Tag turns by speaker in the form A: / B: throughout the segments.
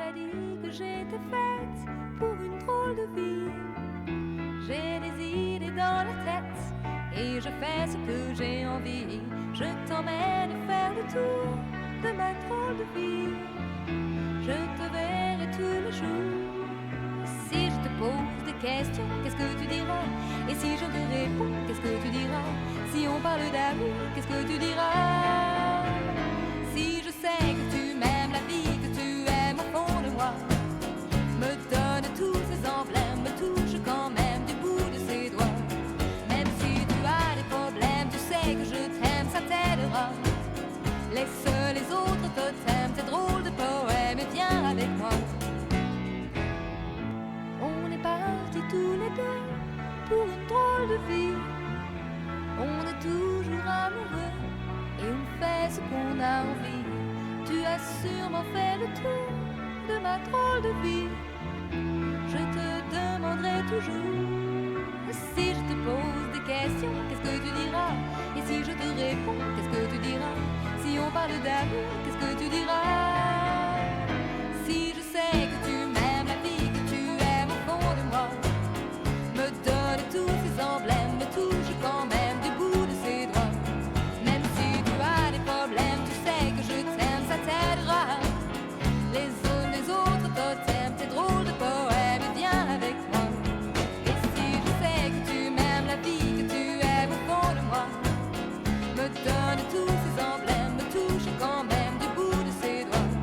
A: pas dit que j'étais faite pour une drôle de vie. J'ai des idées dans la tête et je fais ce que j'ai envie. Je t'emmène faire le tour de ma drôle de vie. Je te verrai tous les jours. Si je te pose des questions, qu'est-ce que tu diras? Et si je te réponds, qu'est-ce que tu diras? Si on parle d'amour, qu'est-ce que tu diras? Si je sais que tu m'aimes la vie, que tu aimes au fond de moi, me donne tous ces emblèmes, me touche quand même du bout de ses doigts. Même si tu as des problèmes, tu sais que je t'aime, ça t'aidera. Laisse les autres totems, tes drôles de poèmes et viens avec moi. On est partis tous les deux pour une drôle de vie. On est toujours amoureux et on fait ce qu'on a envie. Tu as sûrement fait le tour de ma drôle de vie. Je te demanderai toujours. Si je te pose des questions, qu'est-ce que tu diras? Et si je te réponds, qu'est-ce que tu diras? Si on parle d'amour, qu'est-ce que tu diras? Si je sais que tu m'aimes la vie, que tu aimes au fond de moi, me donne tous ces emblèmes, me touche quand même du bout de ses doigts. Même si tu as des problèmes, tu sais que je t'aime, ça t'aidera. Les autres totems, tes drôles de poèmes, viens avec moi. Et si je sais que tu m'aimes la vie, que tu aimes au fond de moi, me donne tous ces emblèmes, me touche quand même du bout de ses doigts.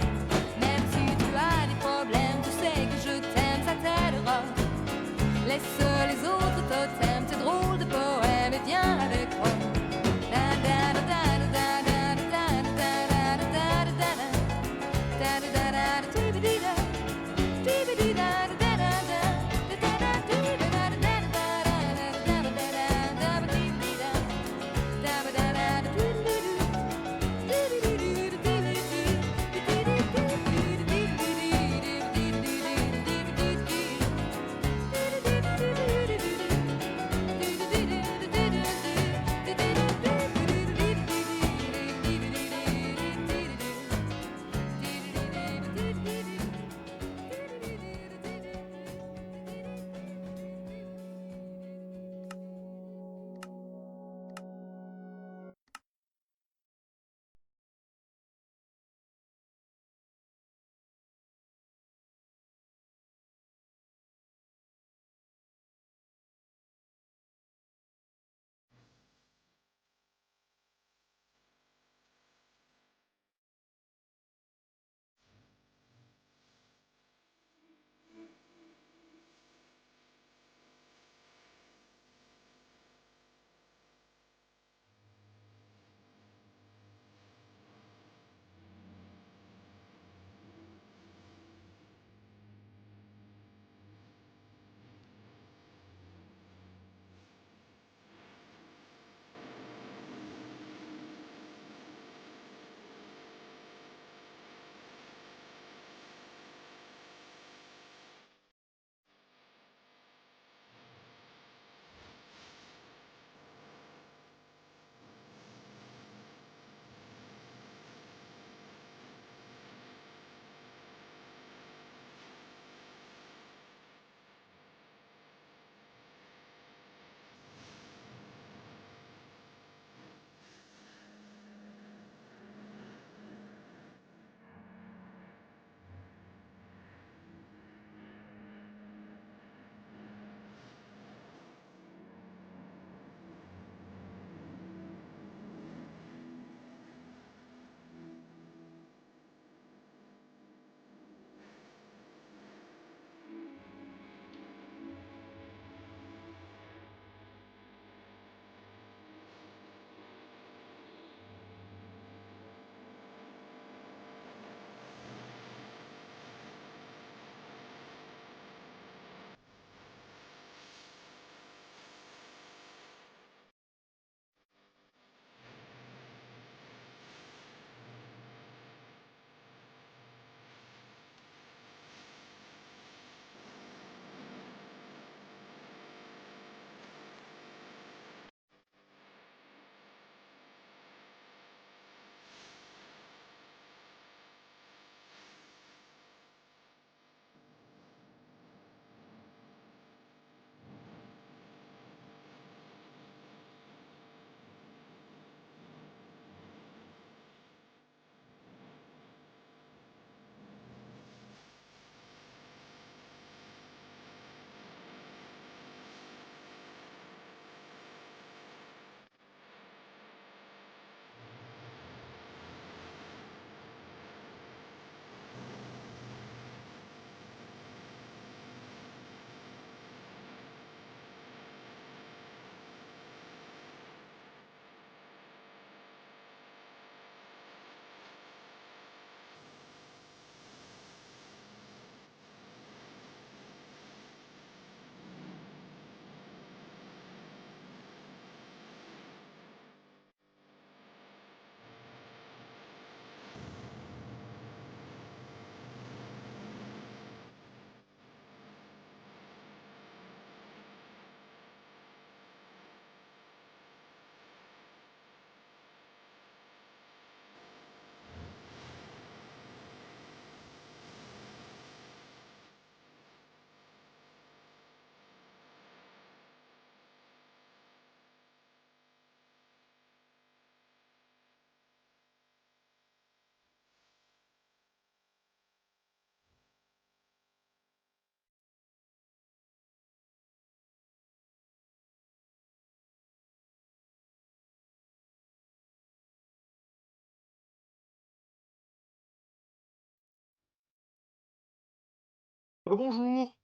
B: Bonjour.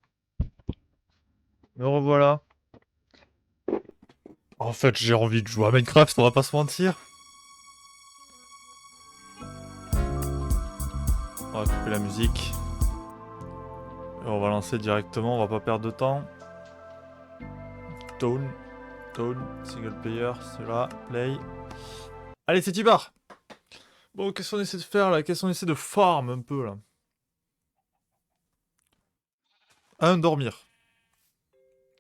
B: Me revoilà. En fait, j'ai envie de jouer à Minecraft, on va pas se mentir. On va couper la musique. Et on va lancer directement, on va pas perdre de temps. Tone, single player, c'est là, play. Allez, c'est Tibar. Bon, qu'est-ce qu'on essaie de faire là? Qu'est-ce qu'on essaie de farm un peu là? Dormir.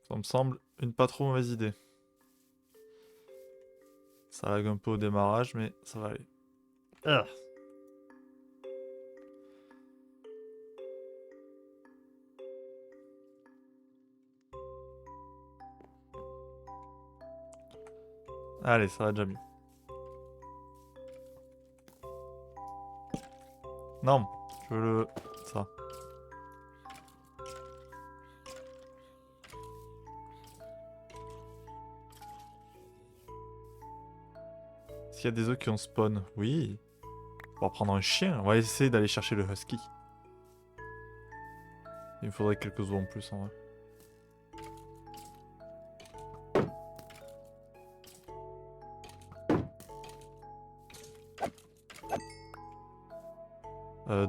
B: Ça me semble une pas trop mauvaise idée. Ça lag un peu au démarrage, mais ça va aller. Ah. Allez, ça va déjà mieux. Non, je veux le... ça. Est-ce qu'il y a des œufs qui ont spawn? Oui. On va prendre un chien. On va essayer d'aller chercher le husky. Il me faudrait quelques œufs en plus en vrai.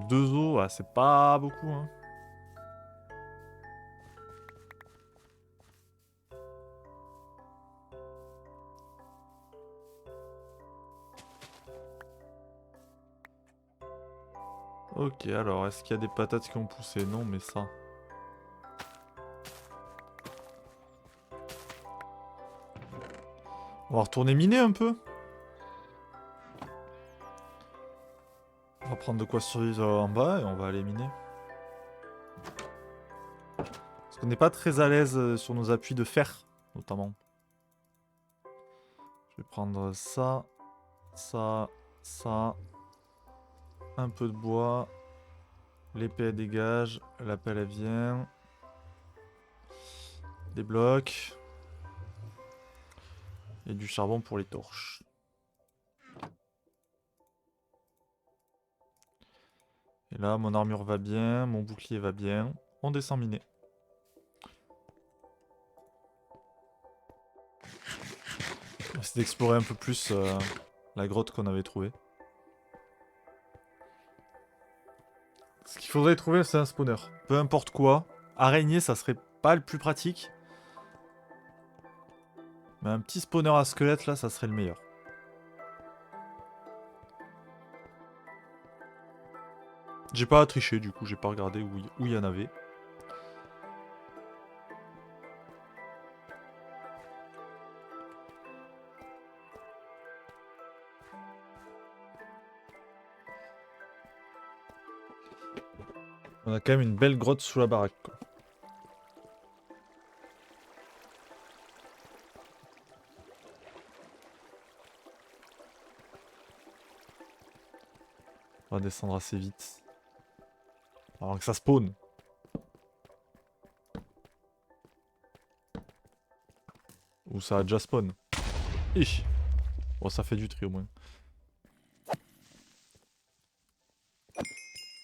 B: Deux os, ah, c'est pas beaucoup hein. Ok, alors, est-ce qu'il y a des patates qui ont poussé? Non, mais ça... On va retourner miner un peu. On va prendre de quoi survivre en bas et on va aller miner. Parce qu'on n'est pas très à l'aise sur nos appuis de fer, notamment. Je vais prendre ça, ça, ça. Un peu de bois. L'épée elle dégage, la pelle elle vient. Des blocs. Et du charbon pour les torches. Et là, mon armure va bien, mon bouclier va bien. On descend miner. On va essayer d'explorer un peu plus la grotte qu'on avait trouvée. Ce qu'il faudrait trouver, c'est un spawner. Peu importe quoi. Araignée, ça serait pas le plus pratique. Mais un petit spawner à squelette, là, ça serait le meilleur. J'ai pas triché, du coup, j'ai pas regardé où il y en avait. On a quand même une belle grotte sous la baraque, quoi. On va descendre assez vite. Avant que ça spawn. Ou ça a déjà spawn. Ich. Bon, ça fait du tri au moins.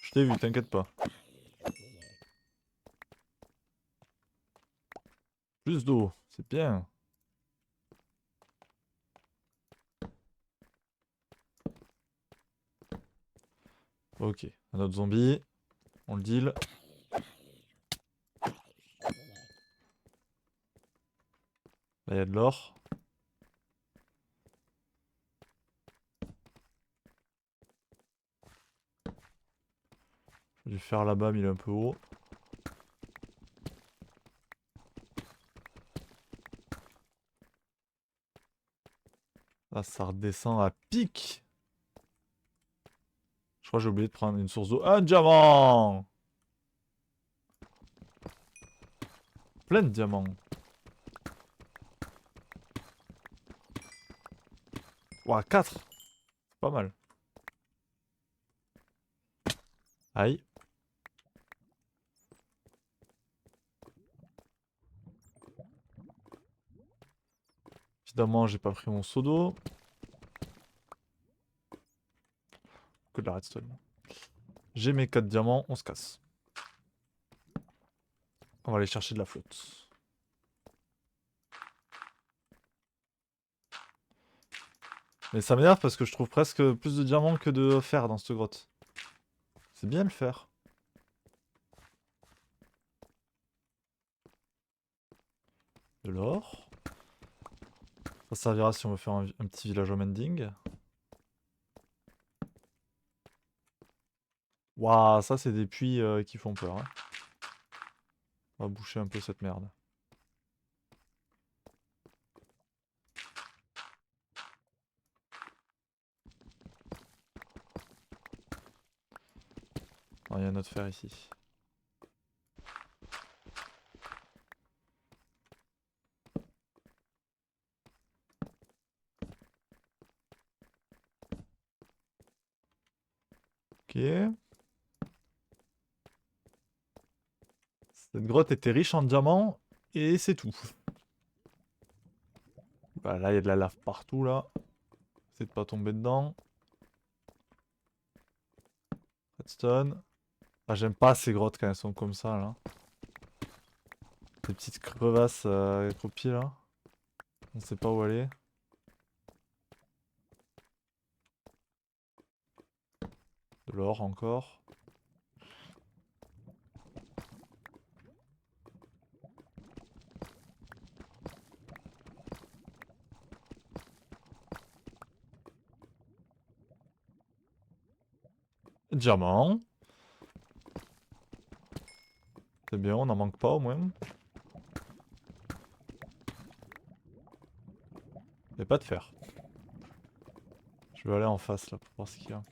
B: Je t'ai vu, t'inquiète pas. Plus d'eau, c'est bien. Ok, un autre zombie. On le deal. Là, il y a de l'or. Du fer là-bas, mais il est un peu haut. Là, ça redescend à pic. Je crois que j'ai oublié de prendre une source d'eau. Un diamant! Plein de diamants. Ouah, 4. C'est pas mal. Aïe. Évidemment, j'ai pas pris mon seau d'eau. Que de la redstone. J'ai mes 4 diamants, on se casse. On va aller chercher de la flotte. Mais ça m'énerve parce que je trouve presque plus de diamants que de fer dans cette grotte. C'est bien le fer. De l'or. Ça servira si on veut faire un petit village au mending. Waouh, ça c'est des puits qui font peur. Hein. On va boucher un peu cette merde. Il y a notre fer ici. Ok. Cette grotte était riche en diamants et c'est tout. Bah, là, il y a de la lave partout là. Essayez de pas tomber dedans. Redstone. Ah, j'aime pas ces grottes quand elles sont comme ça là. Ces petites crevasses accroupies là. On sait pas où aller. De l'or encore. Diamant. C'est bien, on n'en manque pas au moins. Il a pas de fer. Je vais aller en face là pour voir ce qu'il y a.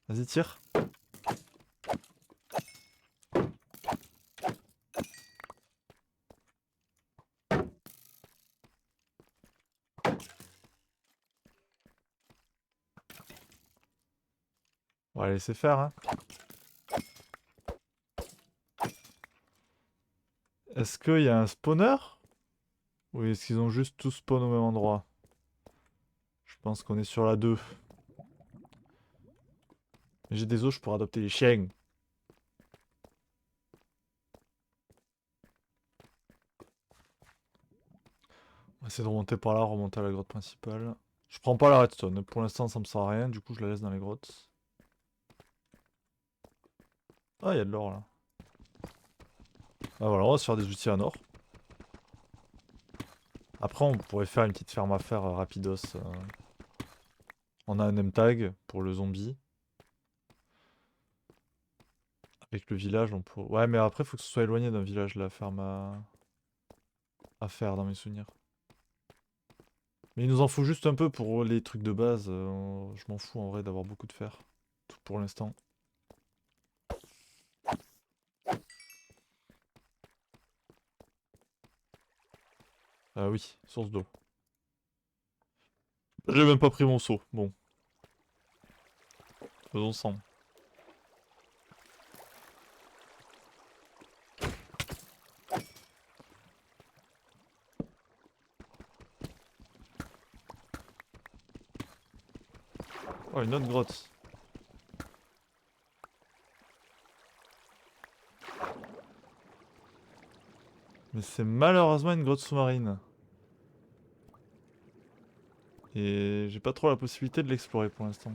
B: Vas-y, tire. On va laisser faire. Hein. Est-ce qu'il y a un spawner? Ou est-ce qu'ils ont juste tous spawn au même endroit? Je pense qu'on est sur la 2. Mais j'ai des os, je pourrais adopter les chiens. On va essayer de remonter par là, remonter à la grotte principale. Je prends pas la redstone. Pour l'instant, ça me sert à rien. Du coup, je la laisse dans les grottes. Ah, il y a de l'or là. Ah voilà, on va se faire des outils en or. Après, on pourrait faire une petite ferme à fer rapidos. On a un name tag pour le zombie. Avec le village, on peut... Ouais, mais après, faut que ce soit éloigné d'un village, la ferme à faire, dans mes souvenirs. Mais il nous en faut juste un peu pour les trucs de base. Je m'en fous en vrai d'avoir beaucoup de fer. Tout pour l'instant. Ah oui, source d'eau. J'ai même pas pris mon seau. Bon. Faisons sans. Oh, une autre grotte. Mais c'est malheureusement une grotte sous-marine. Et j'ai pas trop la possibilité de l'explorer pour l'instant.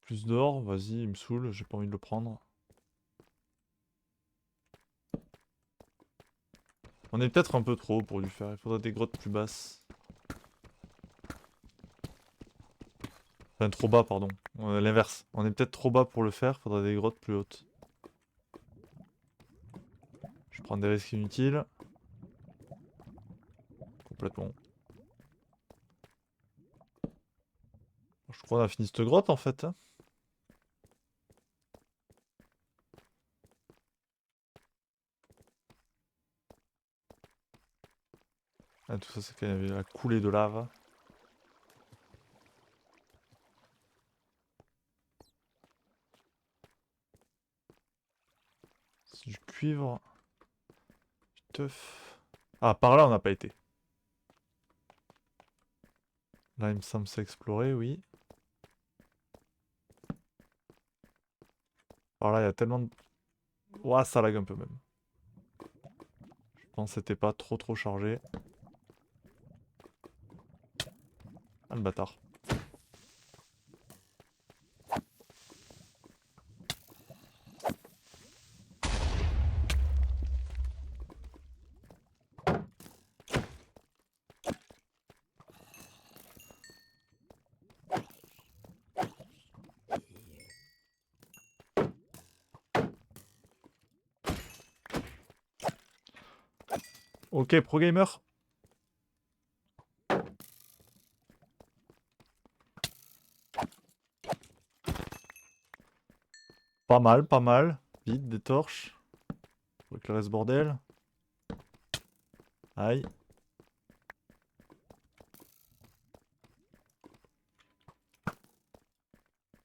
B: Plus d'or, vas-y, il me saoule, j'ai pas envie de le prendre. On est peut-être un peu trop pour du fer, il faudrait des grottes plus basses. Enfin, trop bas, pardon. L'inverse. On est peut-être trop bas pour le faire, faudrait des grottes plus hautes. Je prends des risques inutiles. Complètement. Je crois qu'on a fini cette grotte en fait. Hein. Ah, tout ça, c'est quand il y avait la coulée de lave. cuivre. Du teuf. Ah, par là, on n'a pas été. Là, il me semble s'explorer, oui. Par là, il y a tellement de... Ouah, ça lag un peu même. Je pense que c'était pas trop chargé. Ah, le bâtard. Ok, pro gamer. Pas mal, pas mal. Vite, des torches. Faut éclairer ce bordel. Aïe.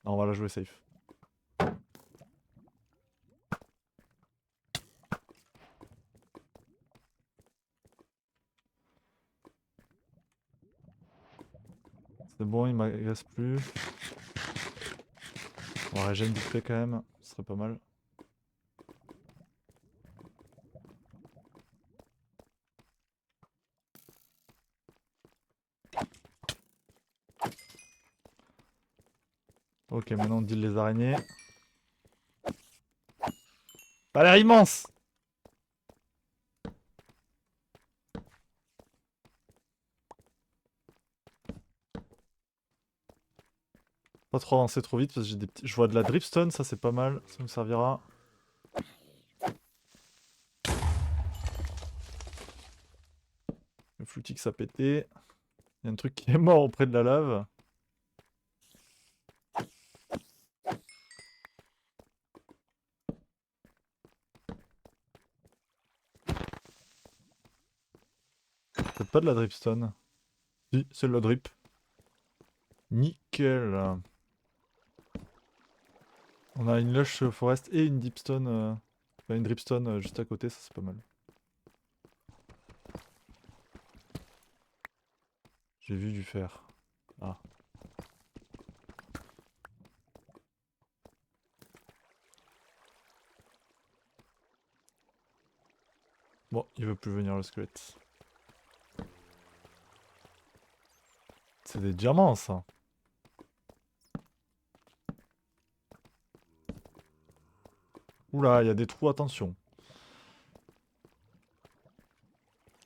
B: Non, on va la jouer safe. C'est bon, il m'agresse plus. On va régénérer vite fait quand même. Ce serait pas mal. Ok, maintenant on deal les araignées. Ça a l'air immense! Pas trop avancer trop vite parce que j'ai des petits... Je vois de la dripstone, ça c'est pas mal, ça me servira. Le Flutix a pété. Il y a un truc qui est mort auprès de la lave. C'est pas de la dripstone. Si, c'est de la drip. Nickel. On a une lush forest et une deepstone. Enfin, une dripstone juste à côté, ça c'est pas mal. J'ai vu du fer. Ah. Bon, il veut plus venir le squelette. C'est des diamants ça. Oula, il y a des trous, attention.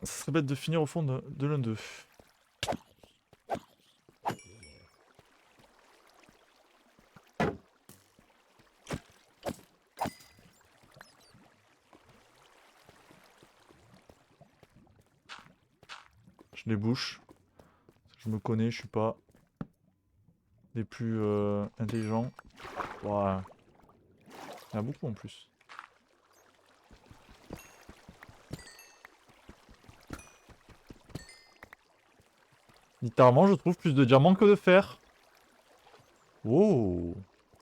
B: Ça serait bête de finir au fond de l'un d'eux. Je les bouche. Je me connais, je suis pas des plus intelligents. Voilà. Il y en a beaucoup en plus. Littéralement, je trouve plus de diamants que de fer. Wow,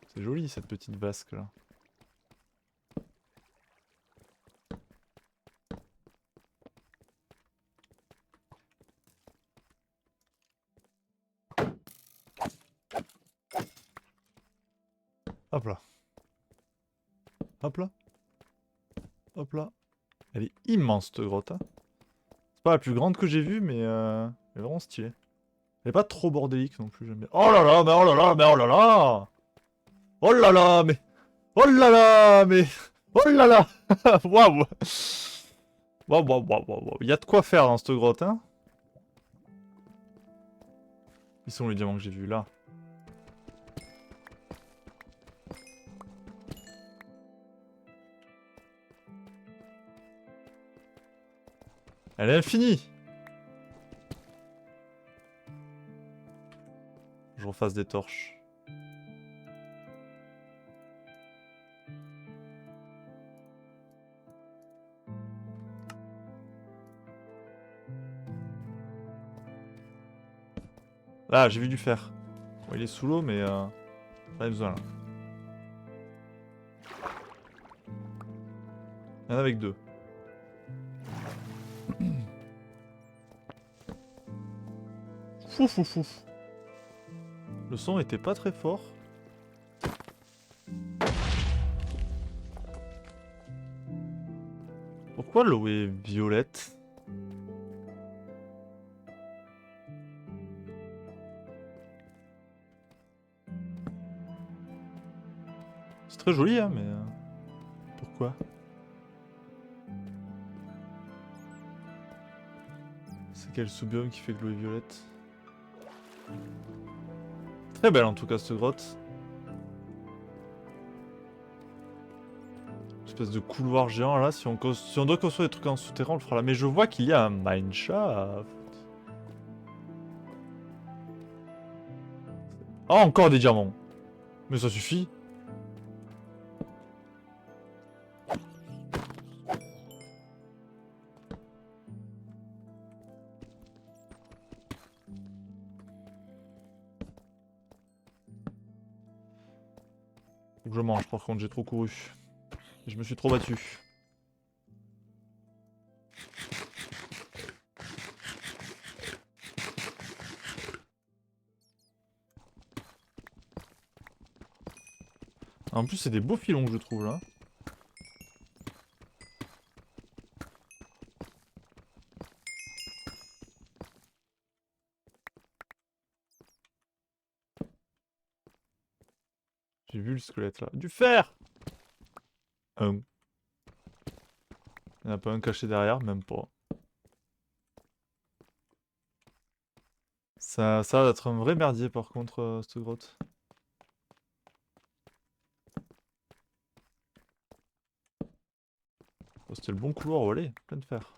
B: c'est joli cette petite vasque là. Hop là. Hop là. Hop là. Elle est immense cette grotte. Hein. C'est pas la plus grande que j'ai vue, mais elle est vraiment stylée. Elle est pas trop bordélique non plus, j'aime bien. Oh là là, mais oh là là, mais oh là là! Oh là là, mais... Oh là là, mais... Oh là là! Waouh! Waouh, waouh, waouh, waouh. Il y a de quoi faire dans cette grotte, hein? Ils sont les diamants que j'ai vus là. Elle est infinie! Je refasse des torches. Là, j'ai vu du fer. Bon, il est sous l'eau, mais pas besoin là. Il y en a avec 2. Fouf fouf fouf. Le son était pas très fort. Pourquoi l'eau est violette? C'est très joli, hein, mais... pourquoi? C'est quel sous-biome qui fait que l'eau est violette? Très belle en tout cas cette grotte. Espèce de couloir géant là, si on doit construire des trucs en souterrain, on le fera là. Mais je vois qu'il y a un mineshaft. Ah, encore des diamants. Mais ça suffit. Faut que je mange par contre, j'ai trop couru. Je me suis trop battu. En plus, c'est des beaux filons que je trouve là. J'ai vu le squelette là. Du fer! Un. Il n'y en a pas un caché derrière, même pas. Ça va être un vrai merdier par contre, cette grotte. Oh, c'était le bon couloir, oh, allez, plein de fer.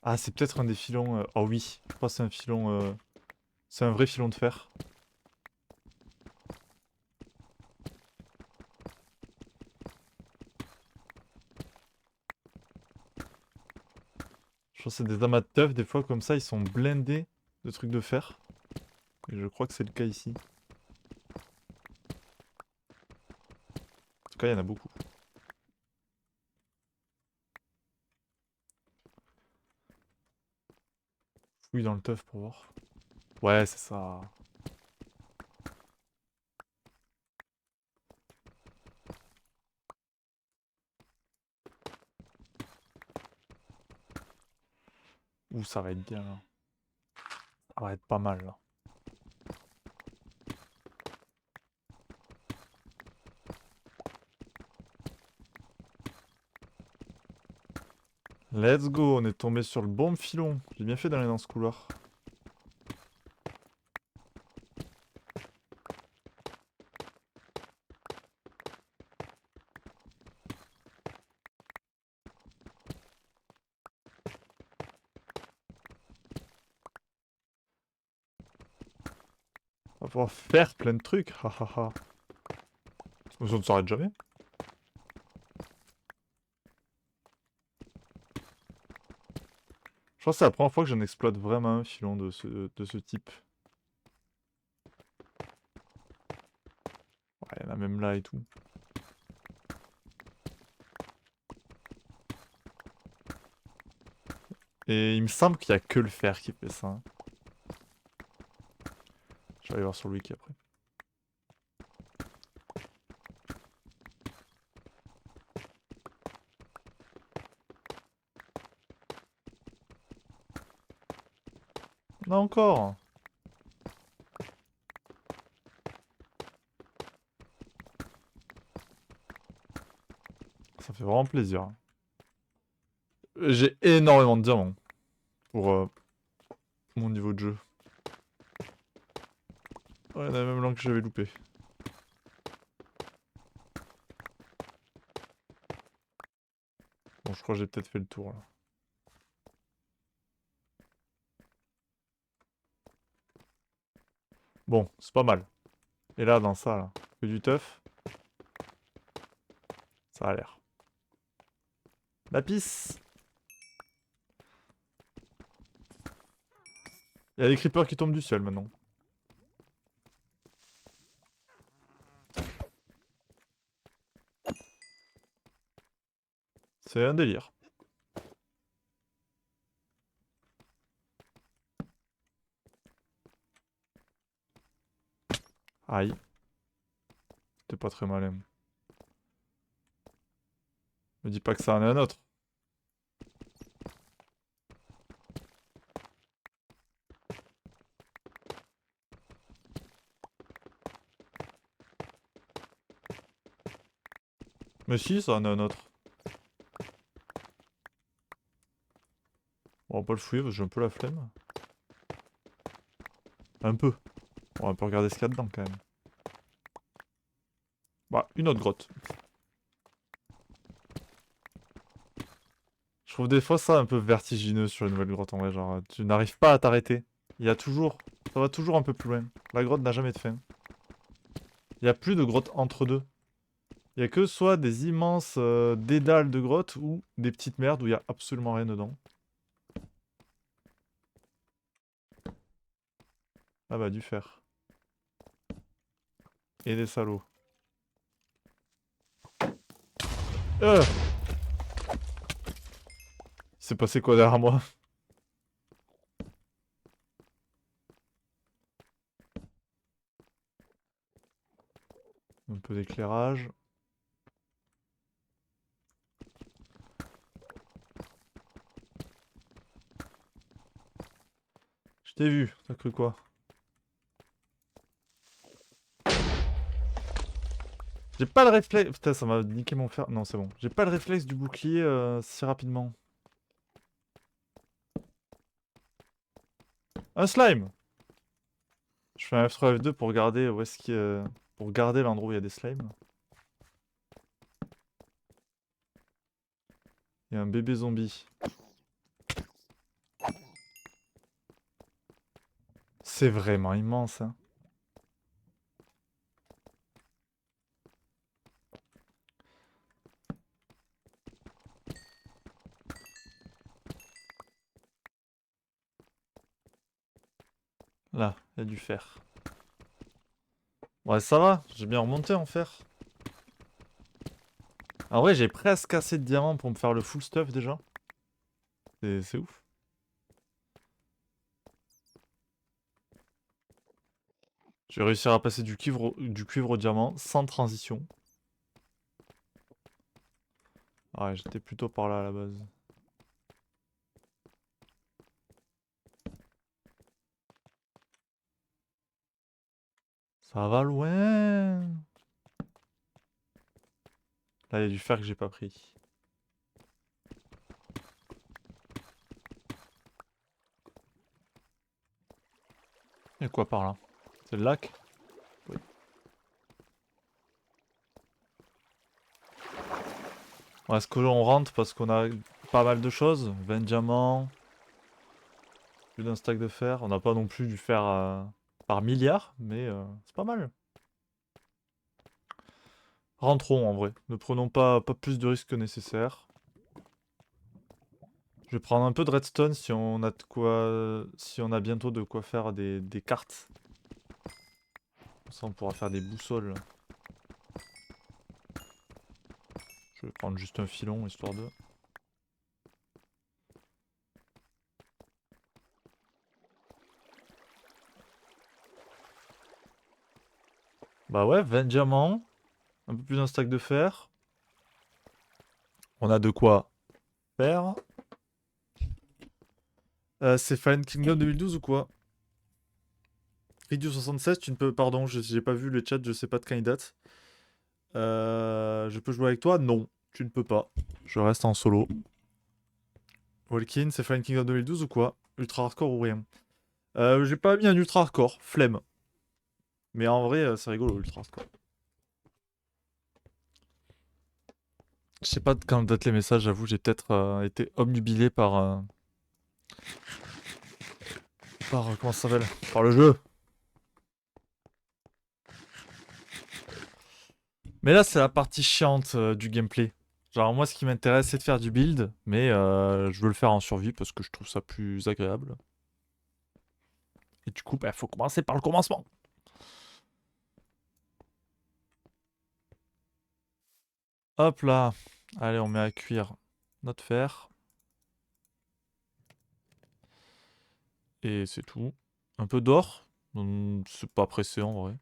B: Ah, c'est peut-être un des filons... Oh oui, je crois que c'est un filon... C'est un vrai filon de fer. Je crois que c'est des amas de teuf, des fois comme ça, ils sont blindés de trucs de fer. Et je crois que c'est le cas ici. En tout cas, il y en a beaucoup. Fouille dans le teuf pour voir. Ouais, c'est ça. Ouh, ça va être bien là. Ça va être pas mal là. Let's go, on est tombé sur le bon filon. J'ai bien fait d'aller dans ce couloir. On va pouvoir faire plein de trucs. Hahaha. Ça ne s'arrête jamais. Je pense que c'est la première fois que j'en exploite vraiment un filon de ce type. Ouais, il y en a même là et tout. Et il me semble qu'il n'y a que le fer qui fait ça. Hein. Je vais aller voir sur le wiki après. Non, encore. Ça fait vraiment plaisir. J'ai énormément de diamants pour mon niveau de jeu. Ouais, il y en a même là que j'avais loupé. Bon, je crois que j'ai peut-être fait le tour là. Bon, c'est pas mal. Et là, dans ça, là, que du teuf. Ça a l'air. Lapis! Il y a des creepers qui tombent du ciel maintenant. C'est un délire. Aïe. C'était pas très malin. Me dis pas que ça en est un autre. Mais si, ça en est un autre. Bon, on va pas le fouiller parce que j'ai un peu la flemme. Un peu. Bon, on peut regarder ce qu'il y a dedans quand même. Bah, une autre grotte. Je trouve des fois ça un peu vertigineux sur une nouvelle grotte en vrai. Genre, tu n'arrives pas à t'arrêter. Il y a toujours. Ça va toujours un peu plus loin. La grotte n'a jamais de fin. Il n'y a plus de grotte entre deux. Il y a que soit des immenses dédales de grottes ou des petites merdes où il y a absolument rien dedans. Ah bah, du fer. Et des salauds. Il s'est passé quoi derrière moi? Un peu d'éclairage. Je t'ai vu, t'as cru quoi? J'ai pas le réflexe. Putain, ça m'a niqué mon fer. Non, c'est bon. J'ai pas le réflexe du bouclier si rapidement. Un slime! Je fais un F3 F2 pour regarder où est-ce qu'il y a... Pour regarder l'endroit où il y a des slimes. Il y a un bébé zombie. C'est vraiment immense, hein. Là, il y a du fer. Ouais, ça va, j'ai bien remonté en fer. En vrai, j'ai presque assez de diamants pour me faire le full stuff déjà. C'est ouf. Je vais réussir à passer du cuivre au diamant sans transition. Ouais, j'étais plutôt par là à la base. Ça va loin. Là, il y a du fer que j'ai pas pris. Il y a quoi par là? C'est le lac? Oui. Ouais, est-ce qu'on rentre parce qu'on a pas mal de choses? 20 diamants. Plus d'un stack de fer. On n'a pas non plus du fer par milliard, mais c'est pas mal. Rentrons en vrai. Ne prenons pas plus de risques que nécessaire. Je vais prendre un peu de redstone si on a de quoi. Si on a bientôt de quoi faire des cartes. Comme ça on pourra faire des boussoles. Je vais prendre juste un filon histoire de. Bah ouais, 20 diamants. Un peu plus d'un stack de fer. On a de quoi faire. C'est Fallen Kingdom 2012 ou quoi? Ridio 76, tu ne peux. Pardon, j'ai pas vu le chat, je sais pas de quand il date. Je peux jouer avec toi? Non, tu ne peux pas. Je reste en solo. Walkin, c'est Fallen Kingdom 2012 ou quoi? Ultra hardcore ou rien? J'ai pas mis un ultra hardcore, flemme. Mais en vrai, c'est rigolo, ultra hardcore. Je sais pas quand date les messages, j'avoue, j'ai peut-être été obnubilé par comment ça s'appelle? Par le jeu. Mais là, c'est la partie chiante du gameplay. Genre, moi, ce qui m'intéresse, c'est de faire du build, mais je veux le faire en survie parce que je trouve ça plus agréable. Et du coup, bah, faut commencer par le commencement. Hop là. Allez, on met à cuire. Notre fer. Et c'est tout. Un peu d'or. C'est pas pressé en vrai.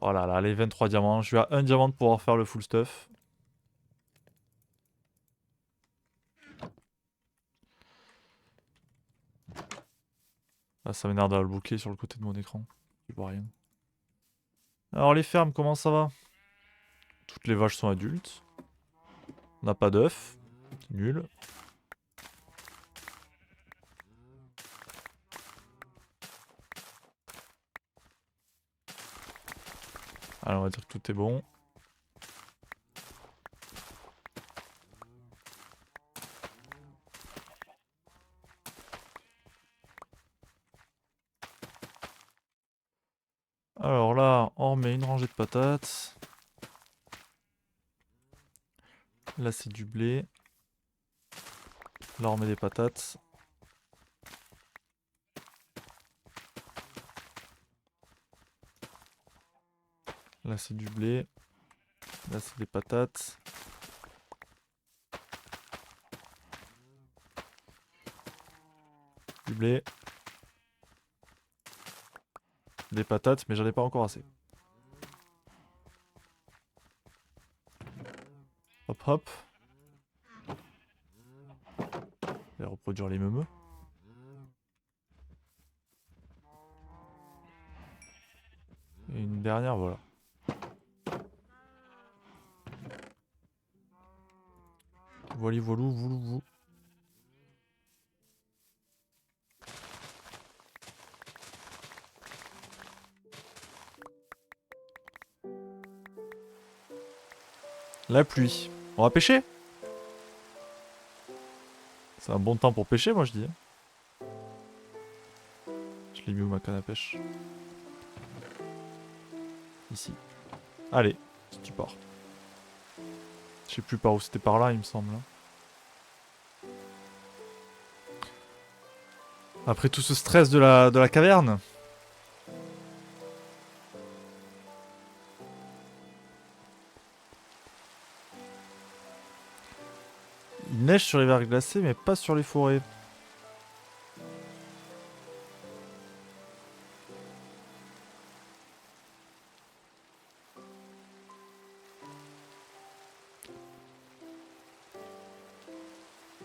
B: Oh là là, les 23 diamants. Je suis à 1 diamant de pouvoir faire le full stuff. Là, ça m'énerve d'avoir le bouclier sur le côté de mon écran. Je vois rien. Alors, les fermes, comment ça va? Toutes les vaches sont adultes. On n'a pas d'œufs. Nul. Alors, on va dire que tout est bon. Alors là, on remet une rangée de patates. Là, c'est du blé. Là, on remet des patates. Là, c'est du blé. Là, c'est des patates. Du blé. Des patates, mais j'en ai pas encore assez. Hop hop. Je vais reproduire les meumeux. Et une dernière, voilà. Voilà, voilou, voulou, vous. La pluie. On va pêcher? C'est un bon temps pour pêcher, moi je dis. Je l'ai mis où ma canne à pêche? Ici. Allez, tu pars. Je sais plus par où c'était, par là, il me semble. Après tout ce stress de la caverne. Il neige sur les verglacés, mais pas sur les forêts.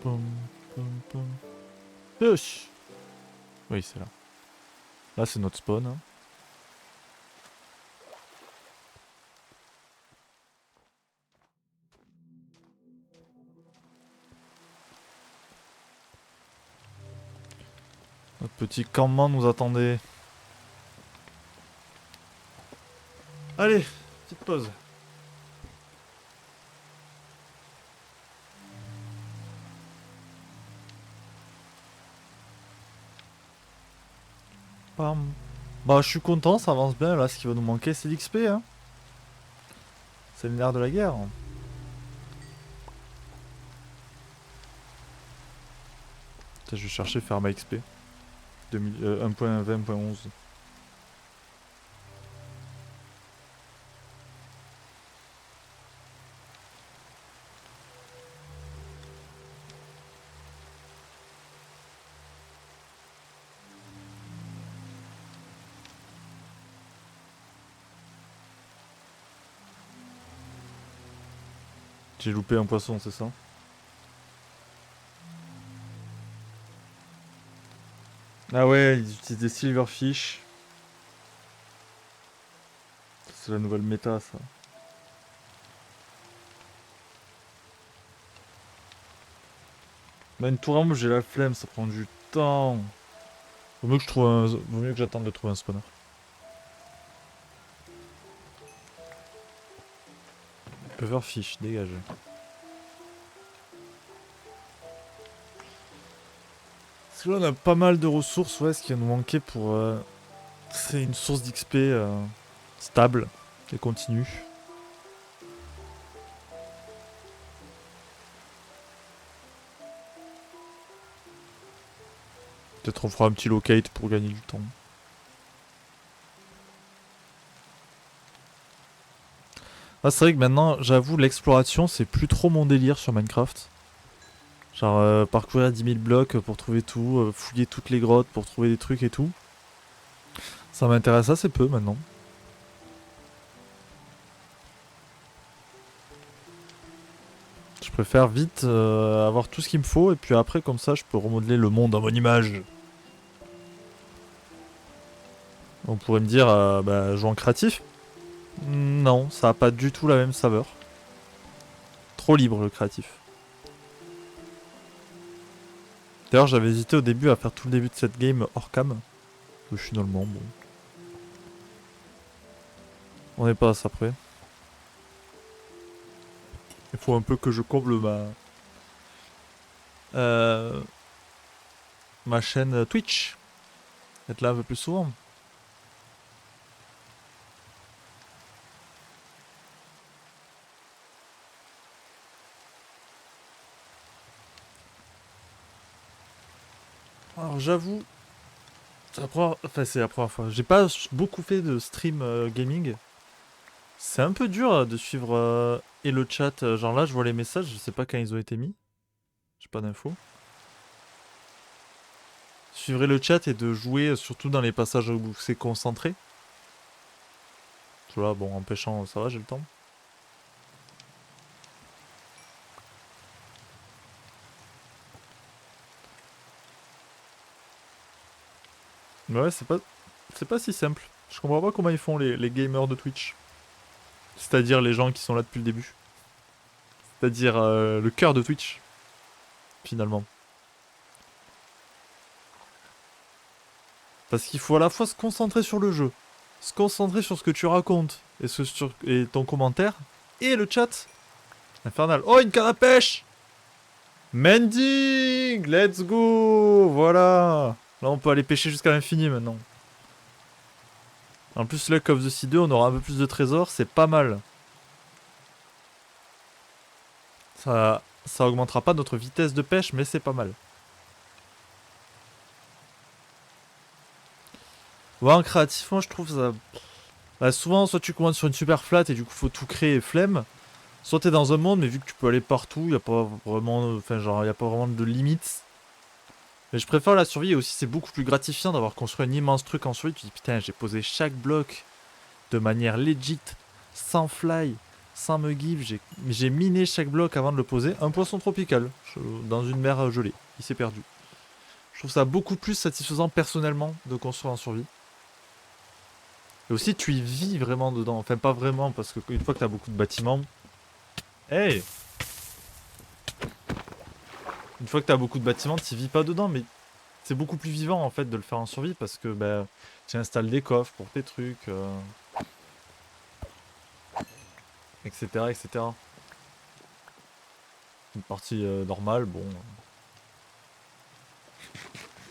B: Pom, pom, pom. Pioche. Oui, c'est là. Là, c'est notre spawn. Hein. Notre petit campement nous attendait. Allez, petite pause. Pam. Bah, je suis content, ça avance bien. Là, ce qui va nous manquer, c'est l'XP. Hein. C'est le nerf de la guerre. Putain, je vais chercher faire ma XP. 1.20.11. J'ai loupé un poisson, c'est ça? Ah ouais, ils utilisent des silverfish. C'est la nouvelle méta, ça. Bah, une tour à mouche, j'ai la flemme, ça prend du temps. Vaut mieux que j'attende de trouver un spawner. Coverfish, dégage. Parce que là, on a pas mal de ressources, ouais, ce qui va nous manquer pour... C'est une source d'XP stable et continue. Peut-être on fera un petit locate pour gagner du temps. Ah, c'est vrai que maintenant, j'avoue, l'exploration, c'est plus trop mon délire sur Minecraft. Genre, parcourir 10 000 blocs pour trouver tout, fouiller toutes les grottes pour trouver des trucs et tout. Ça m'intéresse assez peu maintenant. Je préfère vite avoir tout ce qu'il me faut et puis après, comme ça, je peux remodeler le monde à mon image. On pourrait me dire, bah, joue en créatif. Non, ça a pas du tout la même saveur. Trop libre le créatif. D'ailleurs, j'avais hésité au début à faire tout le début de cette game hors cam. Que finalement, bon. On n'est pas à ça près. Il faut un peu que je comble euh, ma chaîne Twitch. Être là un peu plus souvent. Alors j'avoue, c'est la première fois. J'ai pas beaucoup fait de stream gaming. C'est un peu dur de suivre et le chat. Genre là, je vois les messages, je sais pas quand ils ont été mis. J'ai pas d'infos. Suivre le chat et de jouer surtout dans les passages où c'est concentré. Tu vois, bon, en pêchant, ça va, j'ai le temps. Mais ouais, c'est pas si simple. Je comprends pas comment ils font les gamers de Twitch. C'est-à-dire les gens qui sont là depuis le début. C'est-à-dire le cœur de Twitch, finalement. Parce qu'il faut à la fois se concentrer sur le jeu, se concentrer sur ce que tu racontes et ton commentaire, et le chat. Infernal. Oh, une canne à pêche! Mending! Let's go! Voilà! Là, on peut aller pêcher jusqu'à l'infini maintenant. En plus, Luck of the Sea 2, on aura un peu plus de trésors, c'est pas mal. Ça augmentera pas notre vitesse de pêche, mais c'est pas mal. Ouais, en créatif, moi je trouve ça. Bah, souvent, soit tu commandes sur une super flat et du coup faut tout créer et flemme. Soit t'es dans un monde, mais vu que tu peux aller partout, y a pas vraiment. Enfin, genre, y a pas vraiment de limites. Mais je préfère la survie et aussi c'est beaucoup plus gratifiant d'avoir construit un immense truc en survie. Tu dis putain, j'ai posé chaque bloc de manière legit, sans fly, sans me give. J'ai miné chaque bloc avant de le poser. Un poisson tropical, dans une mer gelée. Il s'est perdu. Je trouve ça beaucoup plus satisfaisant personnellement de construire en survie. Et aussi, tu y vis vraiment dedans. Enfin, pas vraiment, parce que une fois que t'as beaucoup de bâtiments. Hey! Une fois que t'as beaucoup de bâtiments, t'y vis pas dedans, mais c'est beaucoup plus vivant en fait de le faire en survie parce que bah, tu installes des coffres pour tes trucs, etc., etc. Une partie normale, bon.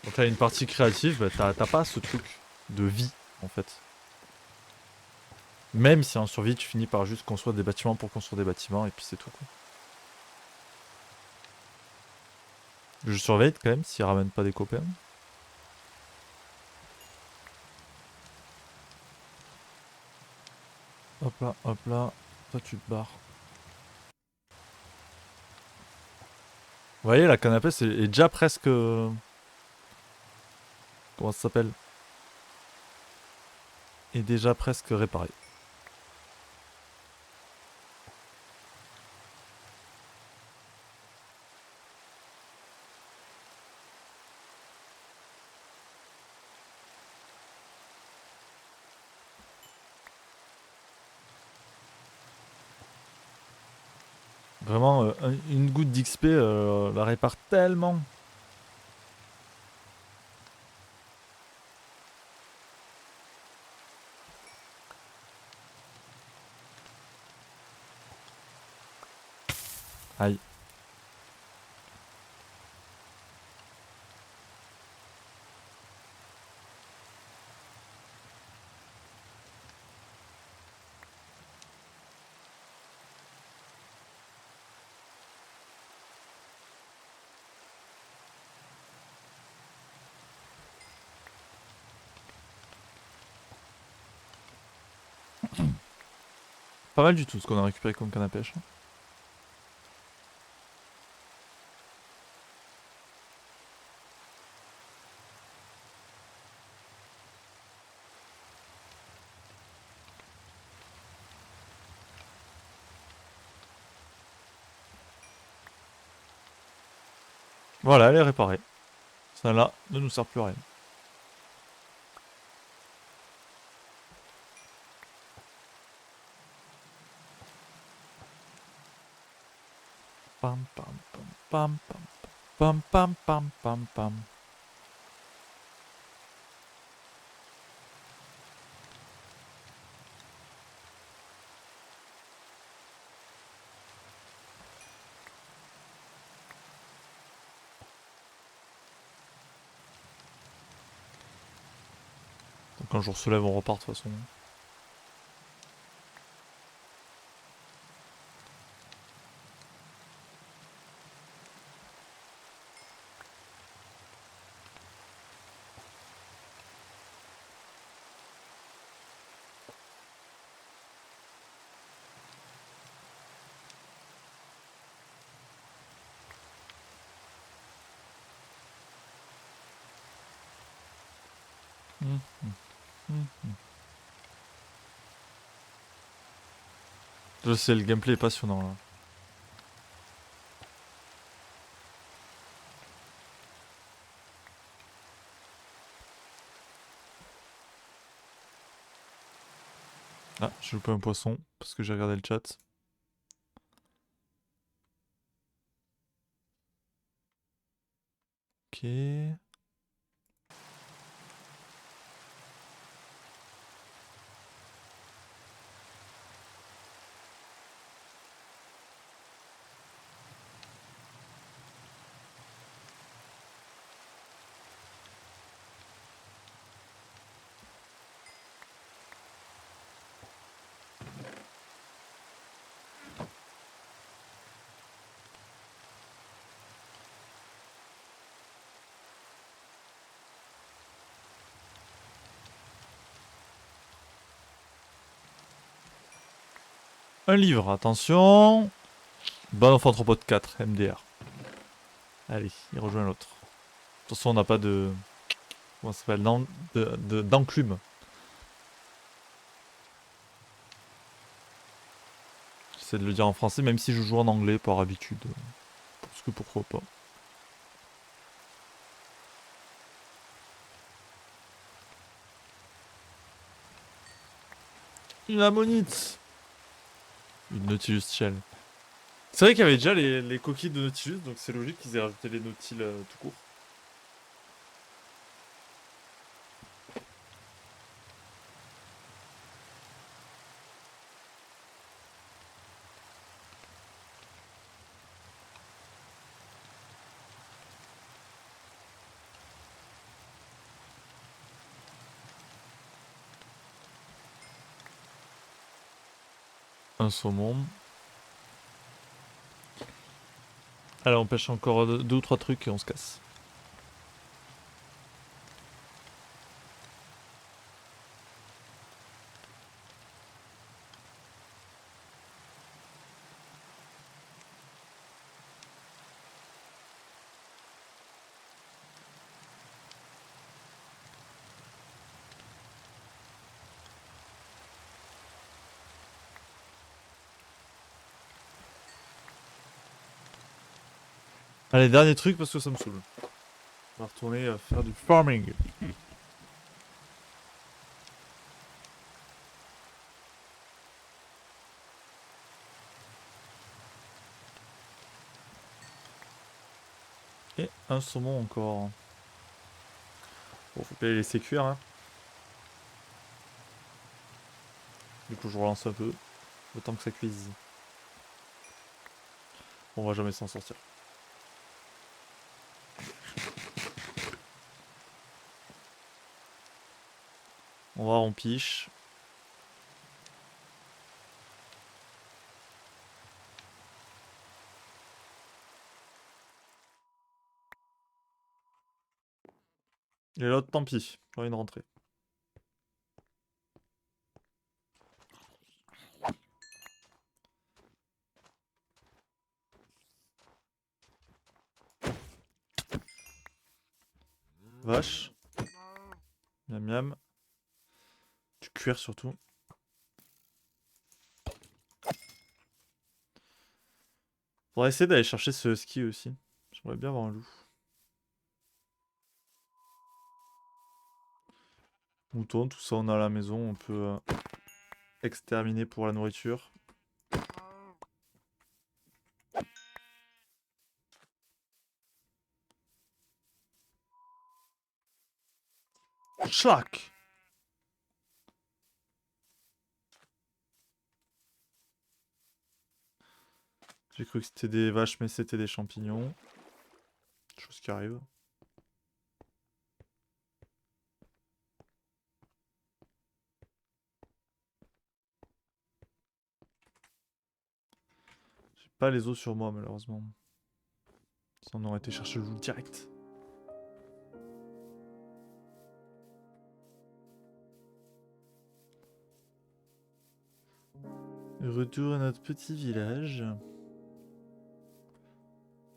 B: Quand t'as une partie créative, bah, t'as pas ce truc de vie en fait. Même si en survie, tu finis par juste construire des bâtiments pour construire des bâtiments et puis c'est tout quoi. Je surveille quand même s'ils ramènent pas des copains. Hop là, toi tu te barres. Vous voyez, la canne à pêche est déjà presque. Comment ça s'appelle? Est déjà presque réparée. Vraiment, une goutte d'XP la répare tellement. Aïe. Pas mal du tout ce qu'on a récupéré comme canne à pêche. Voilà, elle est réparée. Celle-là ne nous sert plus à rien. Pam pam pam pam pam pam pam pam pam. Donc un jour se lève, on repart de toute façon. Je sais, le gameplay est passionnant là. Ah, j'ai loupé un poisson parce que j'ai regardé le chat. Ok. Un livre, attention. Bon enfant anthropode 4, MDR. Allez, il rejoint l'autre. De toute façon, on n'a pas de... Comment ça s'appelle, d'enclume. J'essaie de le dire en français, même si je joue en anglais par habitude. Parce que pourquoi pas. Une ammonite. Une Nautilus Shell. C'est vrai qu'il y avait déjà les coquilles de Nautilus, donc c'est logique qu'ils aient rajouté les Nautiles tout court. Un saumon. Allez, on pêche encore 2 ou 3 trucs et on se casse. Allez, dernier truc parce que ça me saoule. On va retourner faire du farming. Et un saumon encore. Bon, faut pas les laisser cuire, hein. Du coup, je relance un peu. Le temps que ça cuise. On va jamais s'en sortir. On va, on piche. Et l'autre, tant pis. J'ai envie de rentrer. Vache. Miam miam. Du cuir surtout. Faudrait essayer d'aller chercher ce husky aussi. J'aimerais bien avoir un loup. Mouton, tout ça on a à la maison, on peut exterminer pour la nourriture. Schlack! J'ai cru que c'était des vaches, mais c'était des champignons. Chose qui arrive. J'ai pas les os sur moi, malheureusement. Sinon, on aurait été chercher le loup direct. Retour à notre petit village.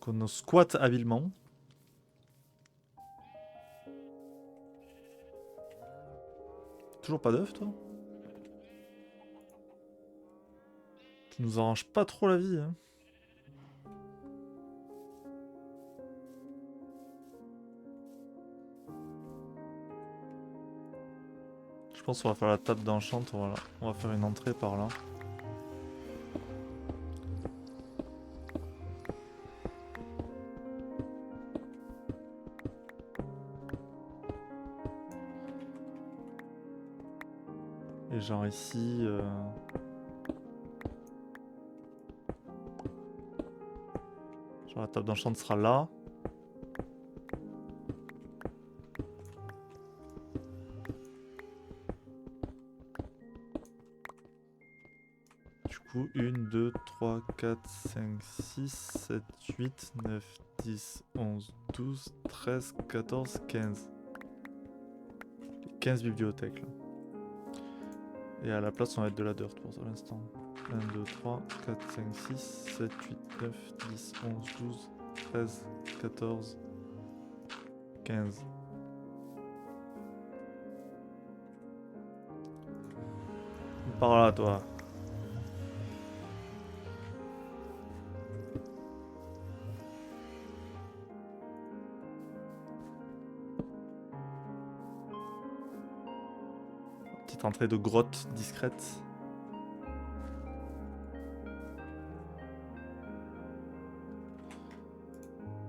B: Qu'on squatte habilement. Toujours pas d'œuf, toi? Tu nous arranges pas trop la vie, hein. Je pense qu'on va faire la table d'enchant, voilà. On va faire une entrée par là. Et genre ici... Genre la table d'enchant sera là. Du coup, 1, 2, 3, 4, 5, 6, 7, 8, 9, 10, 11, 12, 13, 14, 15. Les 15 bibliothèques là. Et à la place, on va mettre de la dirt pour l'instant. 1, 2, 3, 4, 5, 6, 7, 8, 9, 10, 11, 12, 13, 14, 15. Par là, toi. Petite entrée de grotte discrète.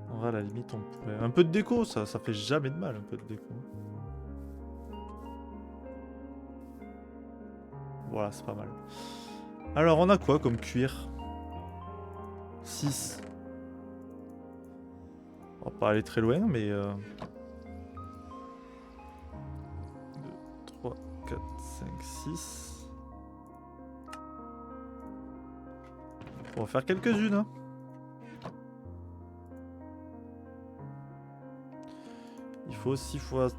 B: En vrai, à la limite, on pourrait... Un peu de déco, ça fait jamais de mal, un peu de déco. Voilà, c'est pas mal. Alors, on a quoi comme cuir? 6. On va pas aller très loin, mais... 2, 3, 4, 5, 6. On va faire quelques-unes, hein. Il faut 6 fois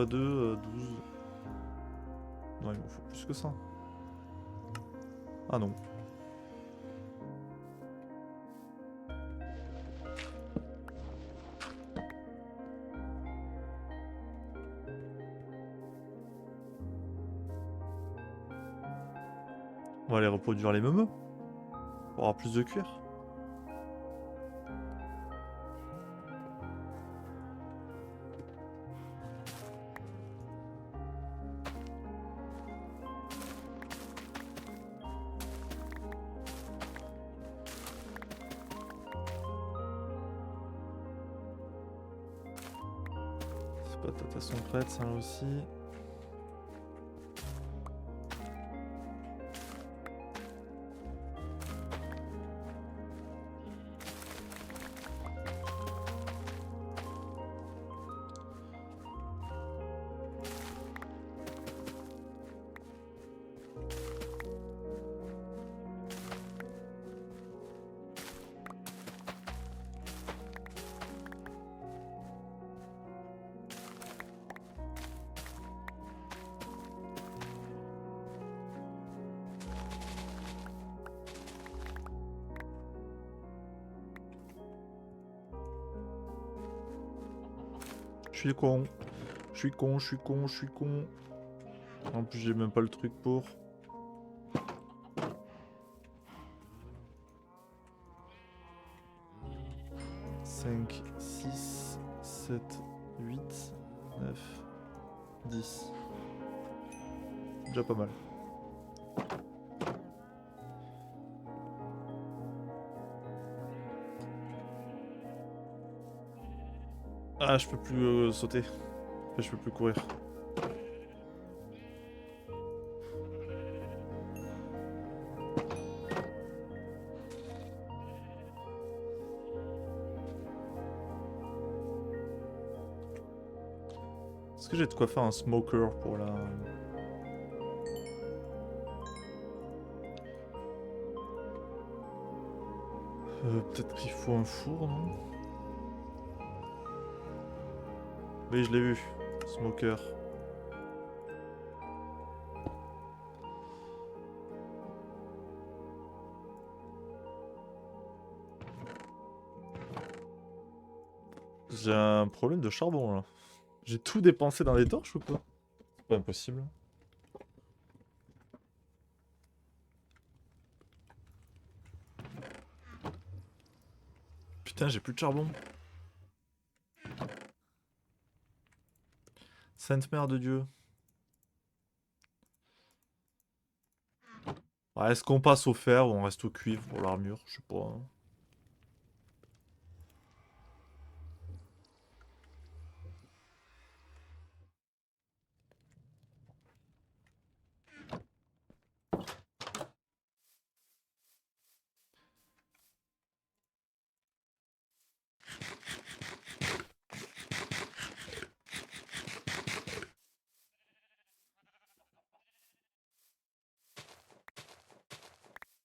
B: 2, 12. Non, il m'en faut plus que ça. Ah non. On va aller reproduire les meumeux. Pour avoir plus de cuir. Ces patates elles sont prêtes, ça là aussi. Je suis con. Je suis con, je suis con, je suis con. En plus, j'ai même pas le truc pour. « 5, 6, 7, 8, 9, 10. » Déjà pas mal. Ah, je peux plus sauter. Enfin, je peux plus courir. Est-ce que j'ai de quoi faire un smoker pour la... peut-être qu'il faut un four, non? Oui, je l'ai vu. Smoker. J'ai un problème de charbon, là. J'ai tout dépensé dans les torches ou pas? C'est pas impossible. Putain, j'ai plus de charbon. Sainte Mère de Dieu. Ouais, est-ce qu'on passe au fer ou on reste au cuivre pour l'armure? Je sais pas, hein.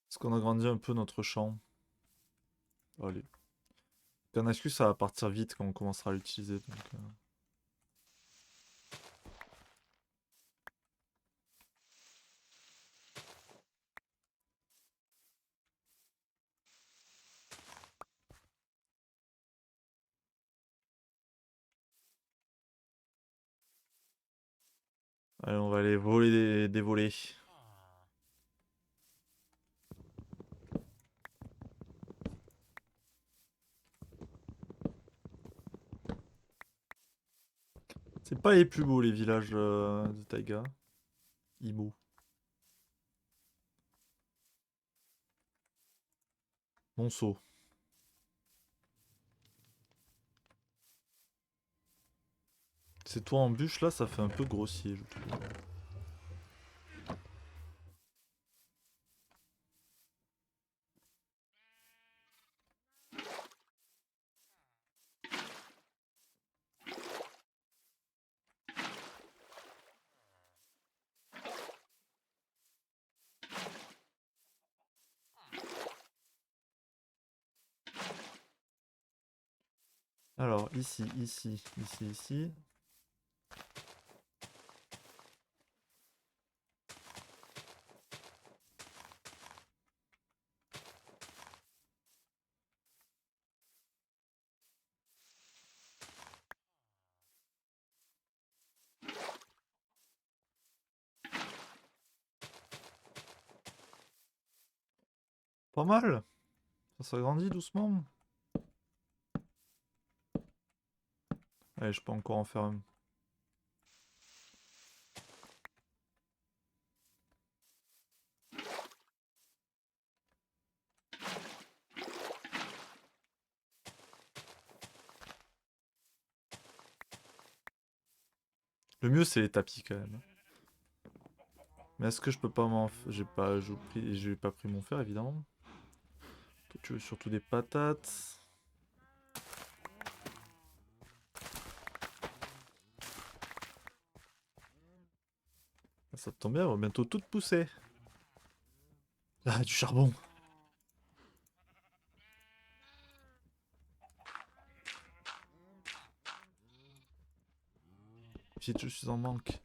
B: Est-ce qu'on agrandit un peu notre champ? Allez. Canascu, ça va partir vite quand on commencera à l'utiliser. Donc, allez, on va aller voler des volets. C'est pas les plus beaux, les villages de Taïga. Imo. Monceau. C'est toi en bûche là, ça fait un peu grossier, je trouve. Alors, ici, ici, ici, ici. Pas mal. Ça s'agrandit doucement. Allez, je peux encore en faire un. Le mieux, c'est les tapis quand même. Mais est-ce que je peux pas m'en... J'ai pas pris mon fer, évidemment. Toi, tu veux surtout des patates. Ça tombe bien, on va bientôt toutes pousser. Ah, du charbon. Je suis en manque.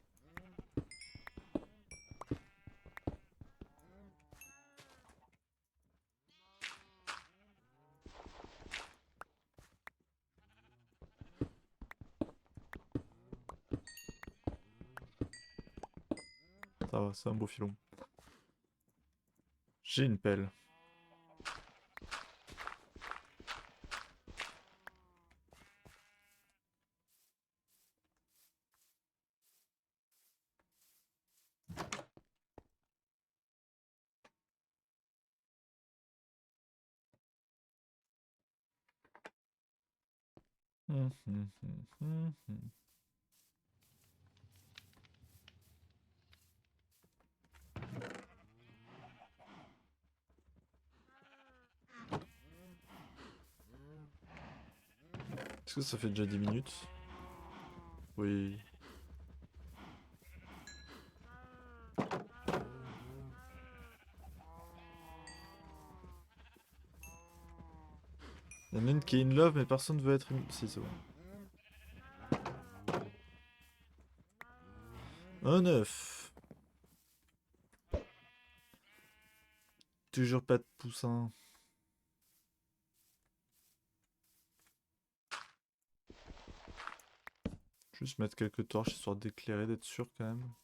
B: Ça va, c'est un beau filon. J'ai une pelle. Est-ce que ça fait déjà 10 minutes? Oui. Il y en a une qui est in love, mais personne veut être in... Si, c'est bon. Un œuf. Toujours pas de poussin. Juste mettre quelques torches histoire d'éclairer, d'être sûr quand même.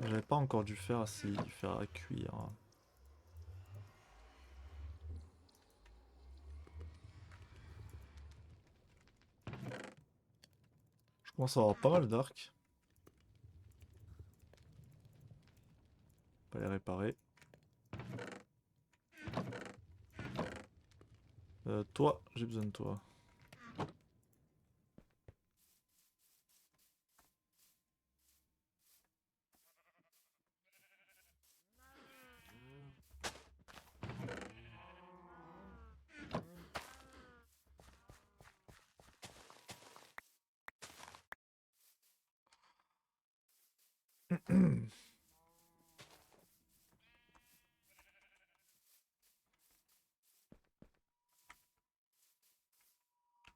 B: J'avais pas encore dû faire assez, faire à cuire. Je commence à avoir pas mal d'arcs. Pas les réparer. Toi, j'ai besoin de toi.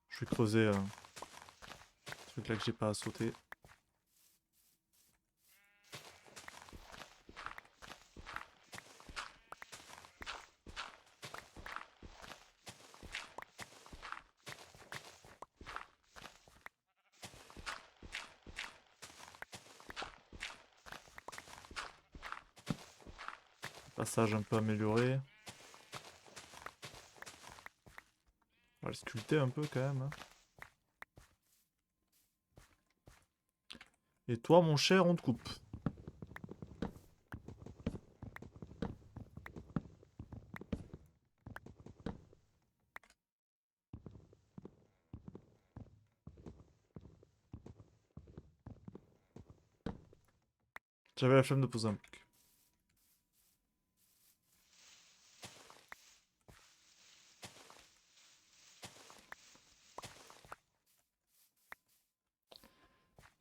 B: Je vais creuser ce truc là que j'ai pas à sauter. Passage un peu amélioré. On va le sculpter un peu quand même. Hein. Et toi, mon cher, on te coupe. J'avais la flemme de poser un bloc.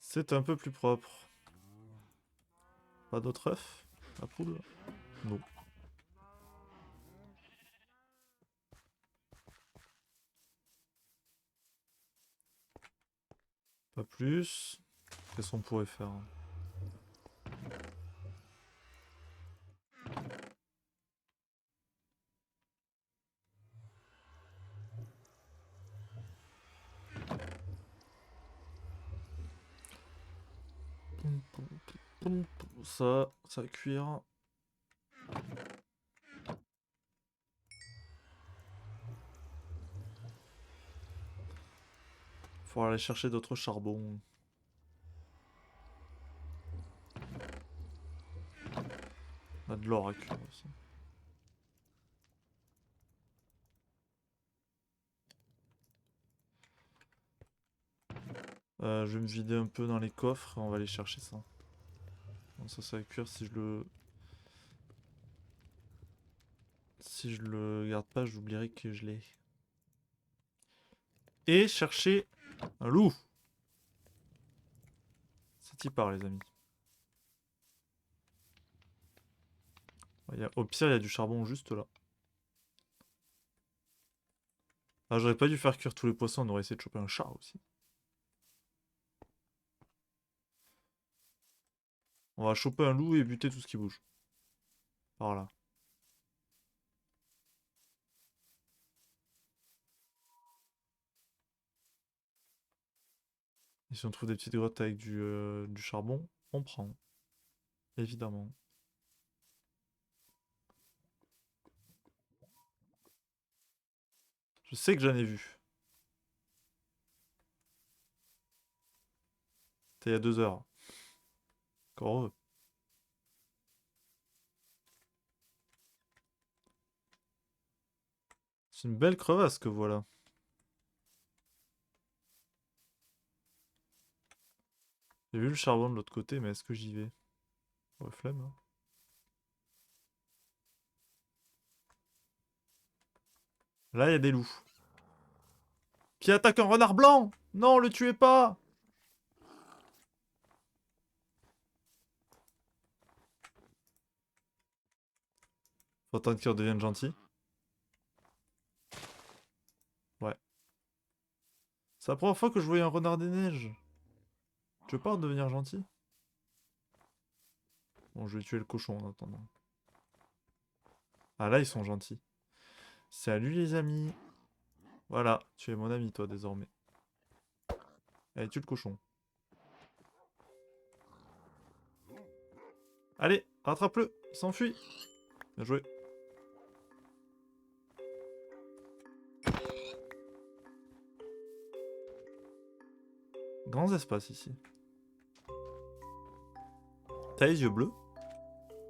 B: C'est un peu plus propre. Pas d'autres œufs? La poule? Non. Pas plus. Qu'est-ce qu'on pourrait faire? Ça va cuire. Faut aller chercher d'autres charbons. On a de l'or à cuire aussi. Je vais me vider un peu dans les coffres et on va aller chercher ça. Bon, ça va cuire si je le... Si je le garde pas, j'oublierai que je l'ai. Et chercher un loup. C'est y part les amis. Au pire, il y a du charbon juste là. Ah, j'aurais pas dû faire cuire tous les poissons, on aurait essayé de choper un chat aussi. On va choper un loup et buter tout ce qui bouge. Par là. Et si on trouve des petites grottes avec du charbon, on prend. Évidemment. Je sais que j'en ai vu. C'était il y a 2 heures. Encore heureux. C'est une belle crevasse que voilà. J'ai vu le charbon de l'autre côté, mais est-ce que j'y vais? Ouais, flemme. Hein. Là, il y a des loups. Qui attaque un renard blanc! Non, le tuez pas! Faut attendre qu'il redevienne gentil. Ouais. C'est la première fois que je voyais un renard des neiges. Tu veux pas redevenir gentil? Bon, je vais tuer le cochon en attendant. Ah là, ils sont gentils. Salut les amis. Voilà, tu es mon ami toi désormais. Allez, tue le cochon. Allez, rattrape-le, il s'enfuit. Bien joué. Grands espaces ici. T'as les yeux bleus?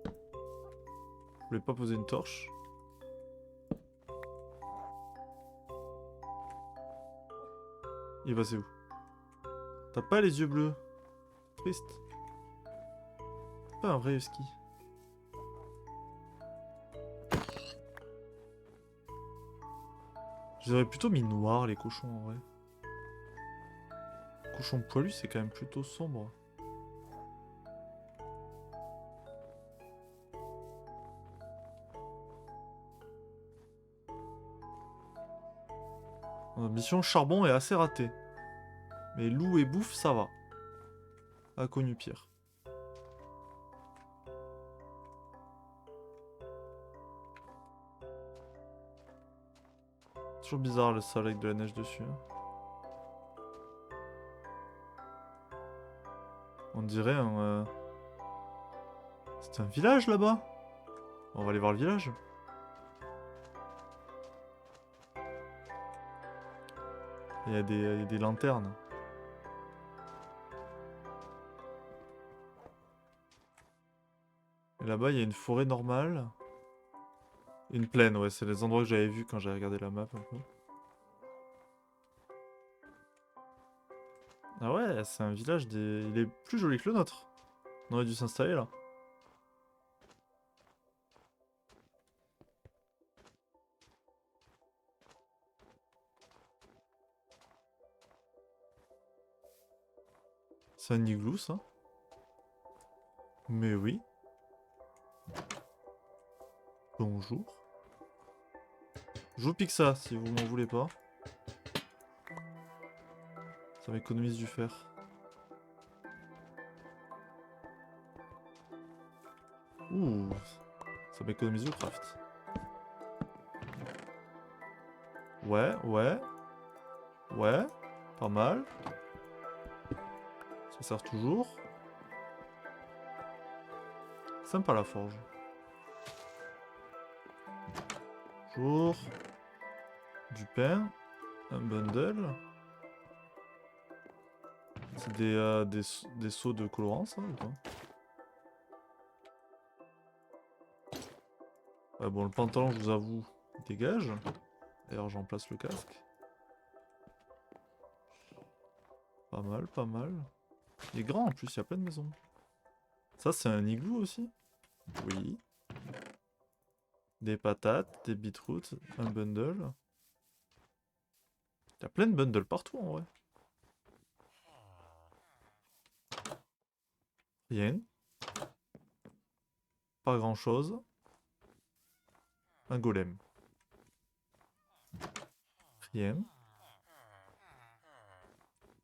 B: Je voulais pas poser une torche. Il va c'est où? T'as pas les yeux bleus? Triste. Pas un vrai husky. Je les aurais plutôt mis noirs les cochons en vrai. Cochon poilu c'est quand même plutôt sombre. Mission charbon est assez ratée. Mais loup et bouffe ça va. A connu pire. Toujours bizarre le sol avec de la neige dessus. Hein. On dirait un... C'est un village là-bas. On va aller voir le village. Il y a des lanternes. Et là-bas, il y a une forêt normale. Une plaine, ouais, c'est les endroits que j'avais vus quand j'ai regardé la map un peu. Ah ouais, c'est un village des... Il est plus joli que le nôtre. On aurait dû s'installer là. C'est un igloo ça. Mais oui. Bonjour. Je vous pique ça si vous m'en voulez pas. Ça m'économise du fer. Ouh. Ça m'économise du craft. Ouais, ouais. Ouais. Pas mal. Ça sert toujours. Sympa la forge. Bonjour. Du pain. Un bundle. C'est des seaux de colorant ça ou pas? Ouais, bon, le pantalon, je vous avoue, il dégage. D'ailleurs, j'en place le casque. Pas mal, pas mal. Il est grand en plus, il y a plein de maisons. Ça, c'est un igloo aussi? Oui. Des patates, des beetroots, un bundle. Il y a plein de bundles partout en vrai. Rien. Pas grand chose. Un golem. Rien.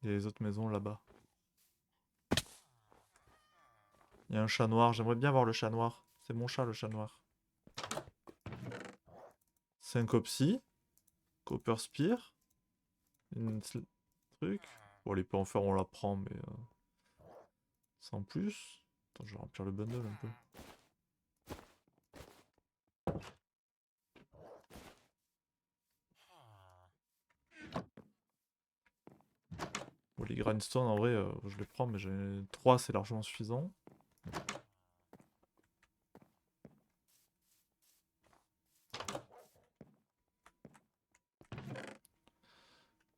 B: Il y a les autres maisons là-bas. Il y a un chat noir. J'aimerais bien voir le chat noir. C'est mon chat, le chat noir. Syncopsie. Copper Spear. Une truc. Bon, les en fer, on la prend, mais sans plus. Attends, je vais remplir le bundle un peu. Bon, les grindstones, en vrai, je les prends, mais j'ai 3, c'est largement suffisant.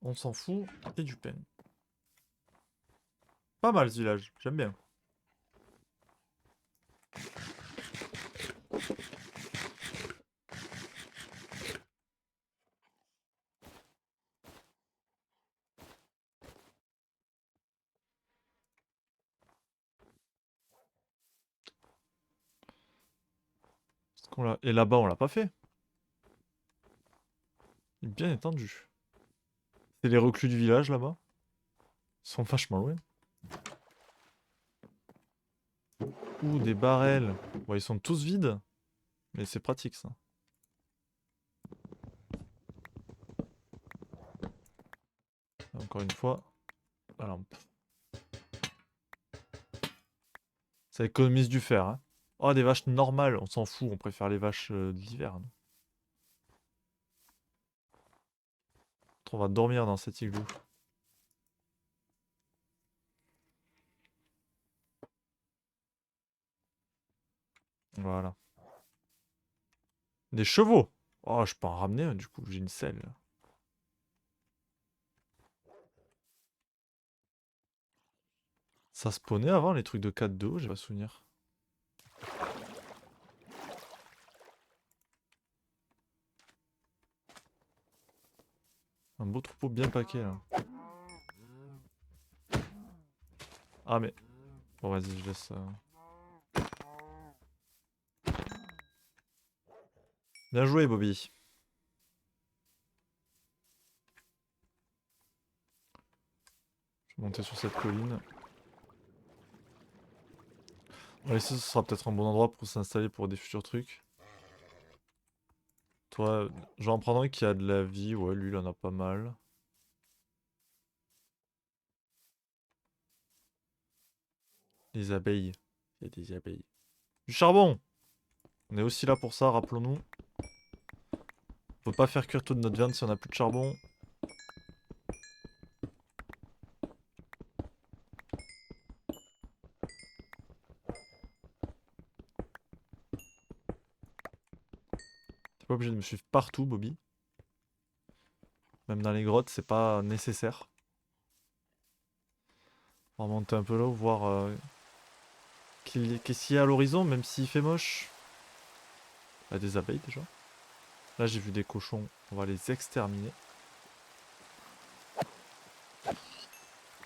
B: On s'en fout, et du pain. Pas mal ce village, j'aime bien. Et là-bas, on l'a pas fait. Il est bien étendu. C'est les reclus du village là-bas. Ils sont vachement loin. Ouh, des barrels. Bon, ils sont tous vides. Mais c'est pratique ça. Encore une fois, la lampe. Ça économise du fer. Hein. Oh, des vaches normales, on s'en fout. On préfère les vaches d'hiver. On va dormir dans cet igloo. Voilà. Des chevaux. Oh, je peux en ramener un, du coup, j'ai une selle. Ça spawnait avant les trucs de 4-2, j'ai pas souvenir. Un beau troupeau bien paqué là. Ah mais... Bon vas-y, je laisse... Bien joué Bobby. Je vais monter sur cette colline. Bon, ici ce sera peut-être un bon endroit pour s'installer pour des futurs trucs. Toi, je vais en prendre un qui a de la vie. Ouais, lui il en a pas mal. Les abeilles. Il y a des abeilles. Du charbon! On est aussi là pour ça, rappelons-nous. On peut pas faire cuire toute notre viande si on a plus de charbon. T'es pas obligé de me suivre partout, Bobby. Même dans les grottes, c'est pas nécessaire. On va monter un peu là, voir qu'est-ce qu'il y a à l'horizon, même s'il fait moche. Il y a des abeilles déjà. Là, j'ai vu des cochons. On va les exterminer.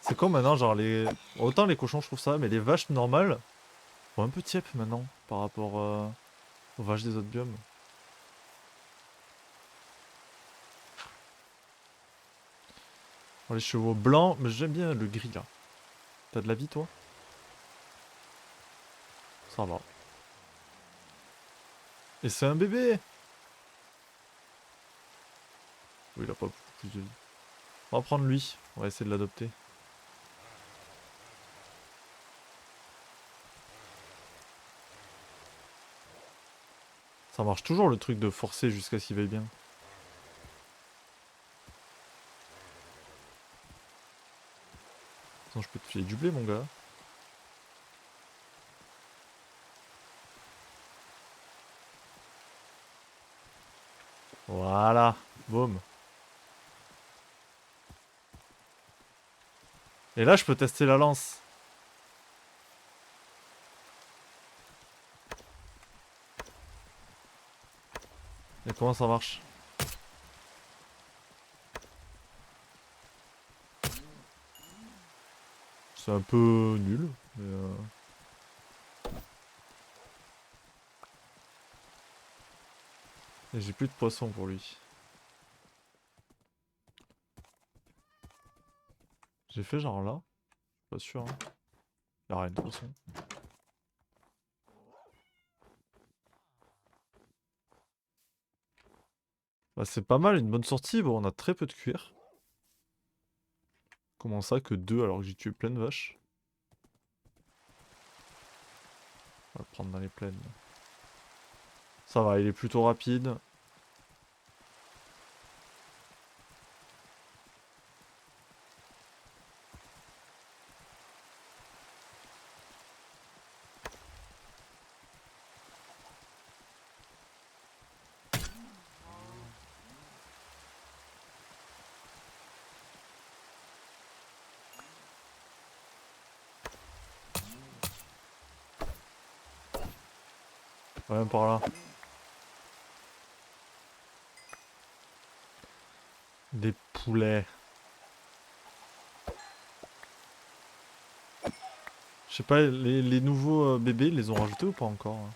B: C'est comme maintenant, genre les... Autant les cochons, je trouve ça, mais les vaches normales sont un peu tièpes maintenant par rapport aux vaches des autres biomes. Bon, les chevaux blancs, mais j'aime bien le gris là. T'as de la vie, toi? Ça va. Et c'est un bébé! Oui, il a pas beaucoup plus de vie. On va prendre lui. On va essayer de l'adopter. Ça marche toujours le truc de forcer jusqu'à ce qu'il veuille bien. Attends, je peux te filer du blé, mon gars. Voilà. Boum. Et là, je peux tester la lance. Et comment ça marche? C'est un peu nul, mais et j'ai plus de poisson pour lui. J'ai fait genre là. Pas sûr, hein. Y'a rien de poisson. Bah, c'est pas mal, une bonne sortie. Bon, on a très peu de cuir. Comment ça que 2 alors que j'ai tué plein de vaches? On va le prendre dans les plaines. Ça va, il est plutôt rapide. Ouais, même par là. Des poulets. Je sais pas, les nouveaux bébés, ils les ont rajoutés ou pas encore hein?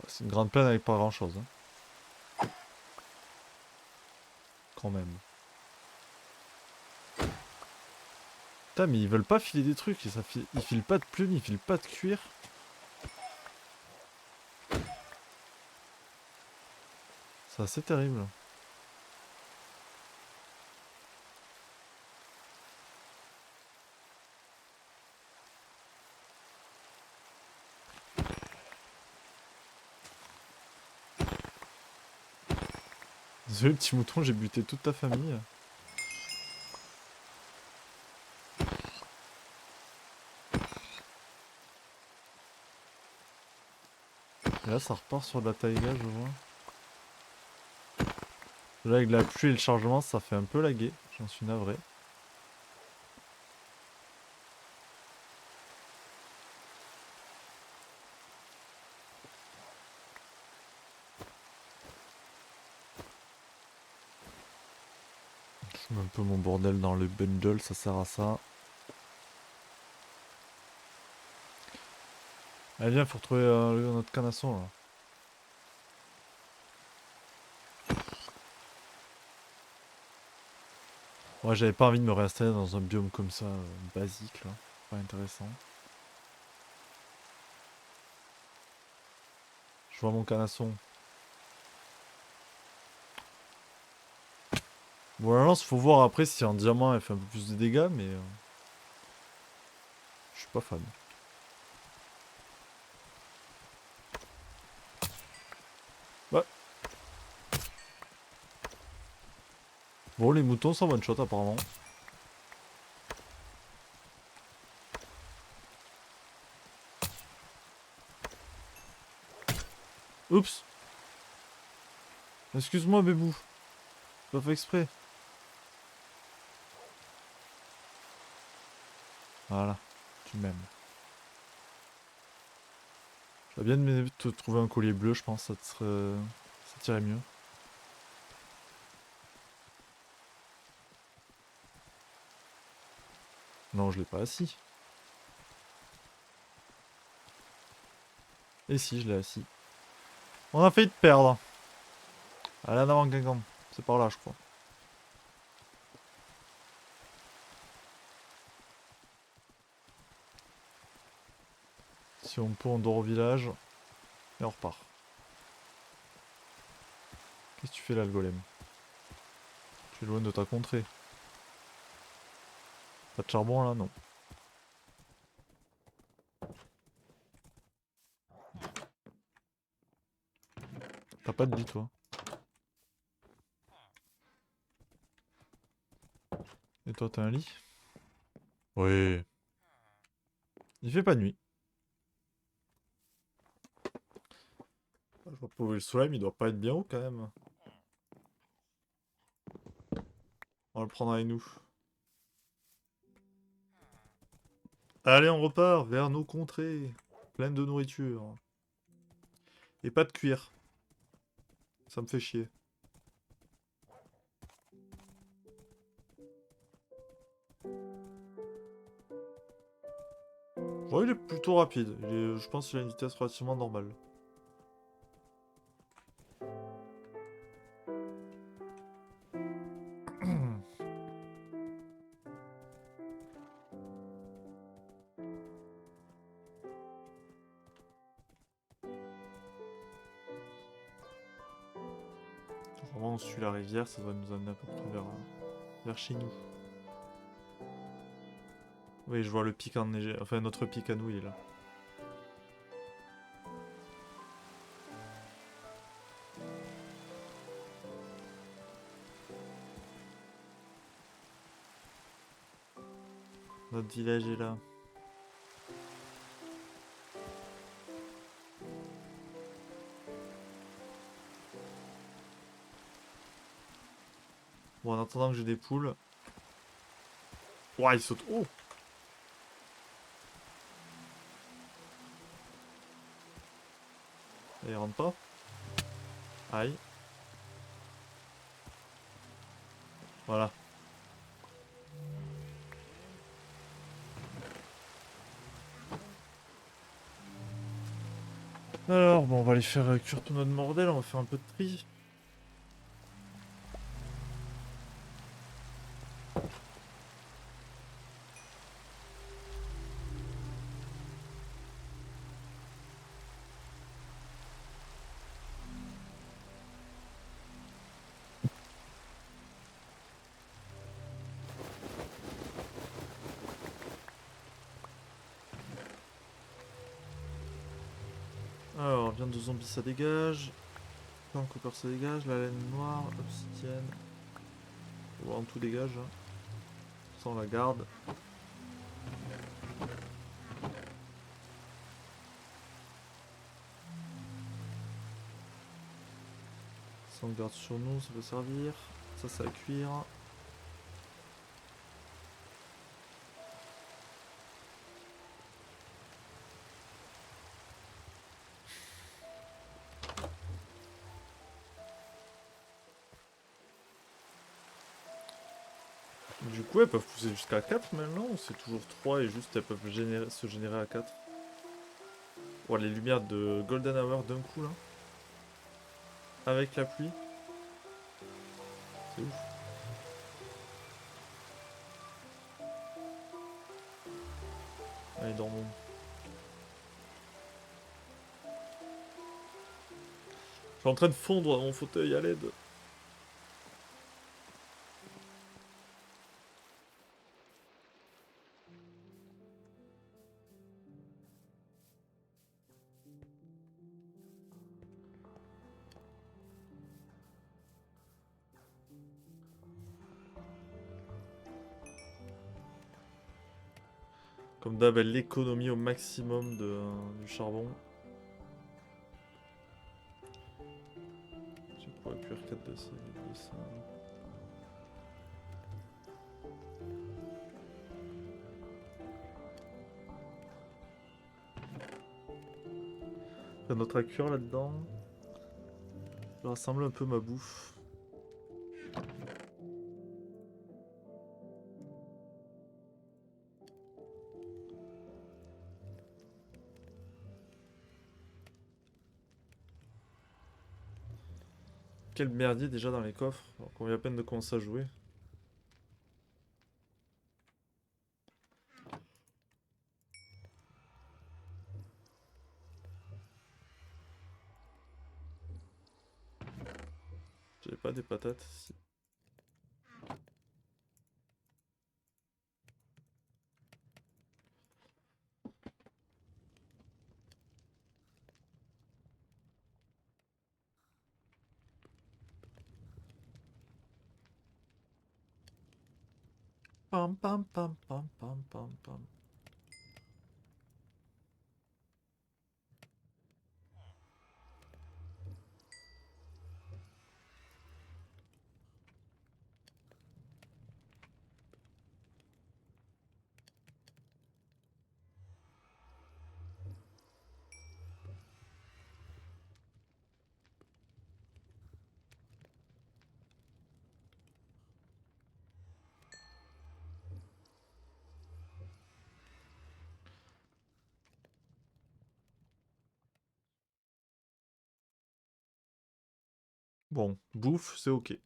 B: C'est une grande plaine avec pas grand chose. Hein. Quand même. Putain, mais ils veulent pas filer des trucs. Ils filent pas de plumes, ils filent pas de cuir. C'est assez terrible. Désolé, petit mouton, j'ai buté toute ta famille. Et là, ça repart sur de la taïga, je vois. Là, avec la pluie et le chargement, ça fait un peu laguer. J'en suis navré. Je mets un peu mon bordel dans le bundle, ça sert à ça. Allez, viens, faut retrouver notre canasson là. Ouais, j'avais pas envie de me réinstaller dans un biome comme ça, basique là. Pas intéressant. Je vois mon canasson. Bon, la lance, faut voir après si en diamant elle fait un peu plus de dégâts, mais. Je suis pas fan. Ouais. Bon, les moutons sont one shot apparemment. Oups. Excuse-moi, bébou. J'ai pas fait exprès. Voilà. Tu m'aimes. J'aurais bien aimé te trouver un collier bleu, je pense. Ça te serait... Ça t'irait mieux. Non, je l'ai pas assis. Et si, je l'ai assis. On a failli te perdre. Allez, en avant, Guingamp. C'est par là, je crois. Si on peut, on dort au village. Et on repart. Qu'est-ce que tu fais là, le golem? Tu es loin de ta contrée. Pas de charbon là? Non. T'as pas de lit, toi? Et toi, t'as un lit? Oui. Il fait pas nuit. Je vois pas où est le soleil, mais il doit pas être bien haut quand même. On va le prendre avec nous. Allez, on repart vers nos contrées. Pleines de nourriture. Et pas de cuir. Ça me fait chier. Ouais, il est plutôt rapide. Je pense qu'il a une vitesse relativement normale. Normalement on suit la rivière, ça devrait nous amener à peu près vers chez nous. Oui, je vois le pic enneigé, enfin notre pic à nous il est là. Notre village est là. Bon, en attendant que j'ai des poules... Ouah, il saute... Oh! Et il rentre pas. Aïe. Voilà. Alors, bon, on va aller faire cuire tout notre bordel, on va faire un peu de tri. Alors, viande de zombie ça dégage. Pain copper ça dégage. La laine noire, obsidienne. Bon, tout dégage. Hein. Ça on la garde. Ça on garde sur nous, ça peut servir. Ça c'est à cuire. Du coup, elles peuvent pousser jusqu'à 4 maintenant ou c'est toujours 3 et juste elles peuvent se générer à 4? Oh, les lumières de Golden Hour d'un coup là. Avec la pluie. C'est ouf. Allez, dormons. Je suis en train de fondre dans mon fauteuil à l'aide. Comme d'hab, l'économie au maximum du charbon. Je pourrais cuire 4 de ça. Il y a notre à cuire là-dedans. Je rassemble un peu ma bouffe. Quel merdier déjà dans les coffres, alors qu'on vient à peine de commencer à jouer. J'avais pas des patates ici. Pam pam pam pam pam pam pam. Bon, bouffe, c'est ok. Et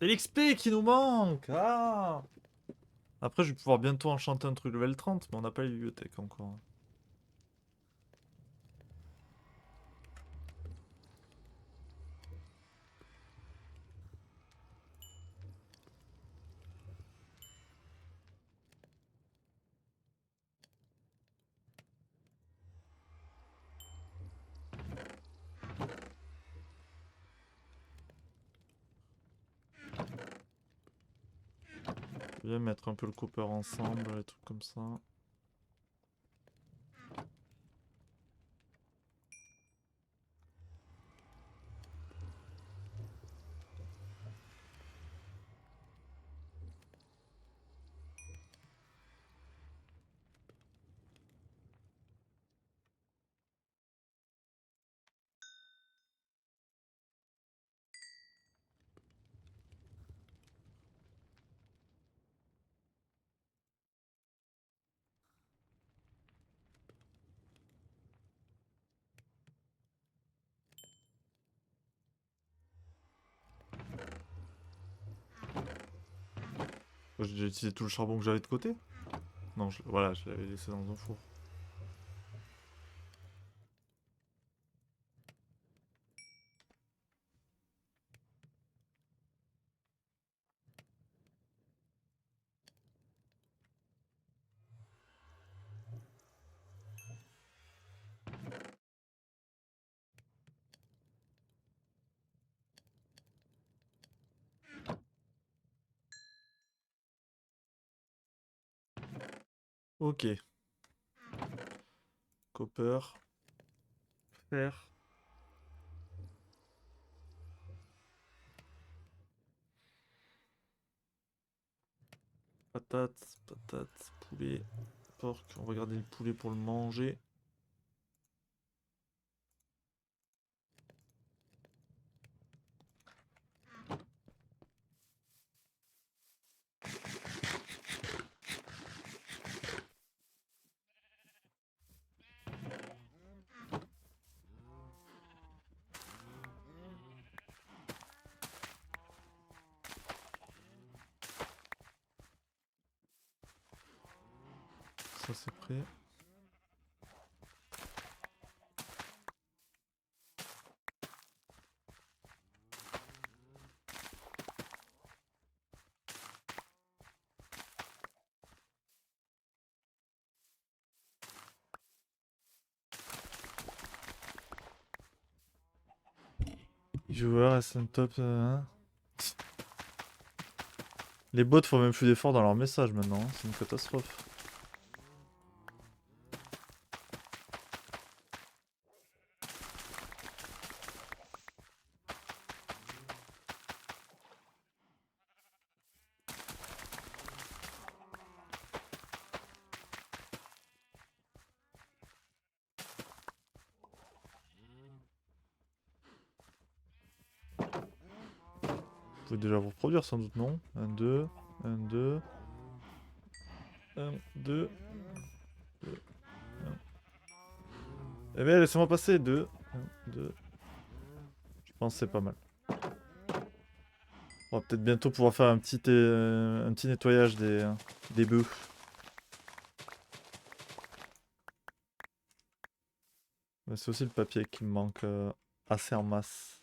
B: l'XP qui nous manque! Ah! Après, je vais pouvoir bientôt enchanter un truc level 30, mais on n'a pas les bibliothèques encore. bien mettre un peu le copper ensemble, les trucs comme ça. J'ai déjà utilisé tout le charbon que j'avais de côté? Non, voilà, je l'avais laissé dans un four. Ok. Copper. Fer. Patates, patates, poulet, porc. On va garder le poulet pour le manger. Ça c'est prêt. Joueurs, SN top. Les bots font même plus d'efforts dans leur message maintenant, hein. C'est une catastrophe. Vous pouvez déjà vous reproduire sans doute, non? 1, 2, 1, 2. 1, 2. 2, 1. Eh bien, laissez-moi passer. 2, 1, 2. Je pense que c'est pas mal. On va peut-être bientôt pouvoir faire un petit nettoyage des bœufs. Mais c'est aussi le papier qui me manque assez en masse.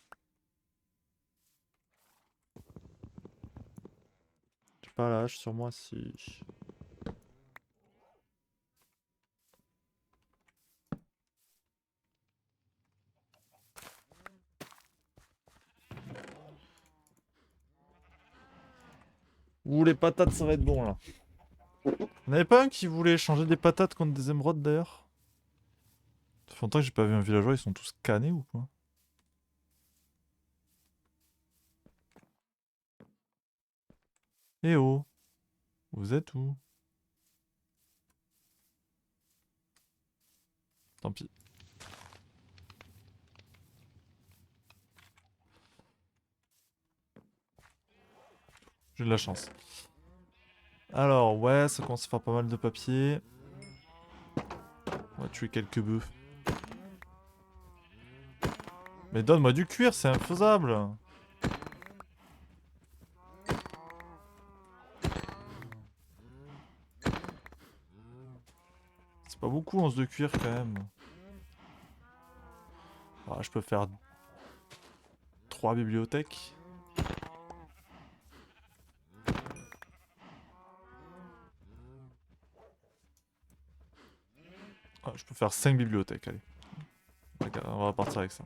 B: J'ai pas la hache sur moi si... Ouh, les patates, ça va être bon là. On avait pas un qui voulait changer des patates contre des émeraudes d'ailleurs? Ça fait longtemps que j'ai pas vu un villageois, ils sont tous canés ou quoi? Eh oh, vous êtes où? Tant pis. J'ai de la chance. Alors, ouais, ça commence à faire pas mal de papier. On va tuer quelques bœufs. Mais donne-moi du cuir, c'est infaisable. C'est pas beaucoup, 11 de cuir quand même. Ah, je peux faire 3 bibliothèques. Ah, je peux faire 5 bibliothèques, allez. On va partir avec ça.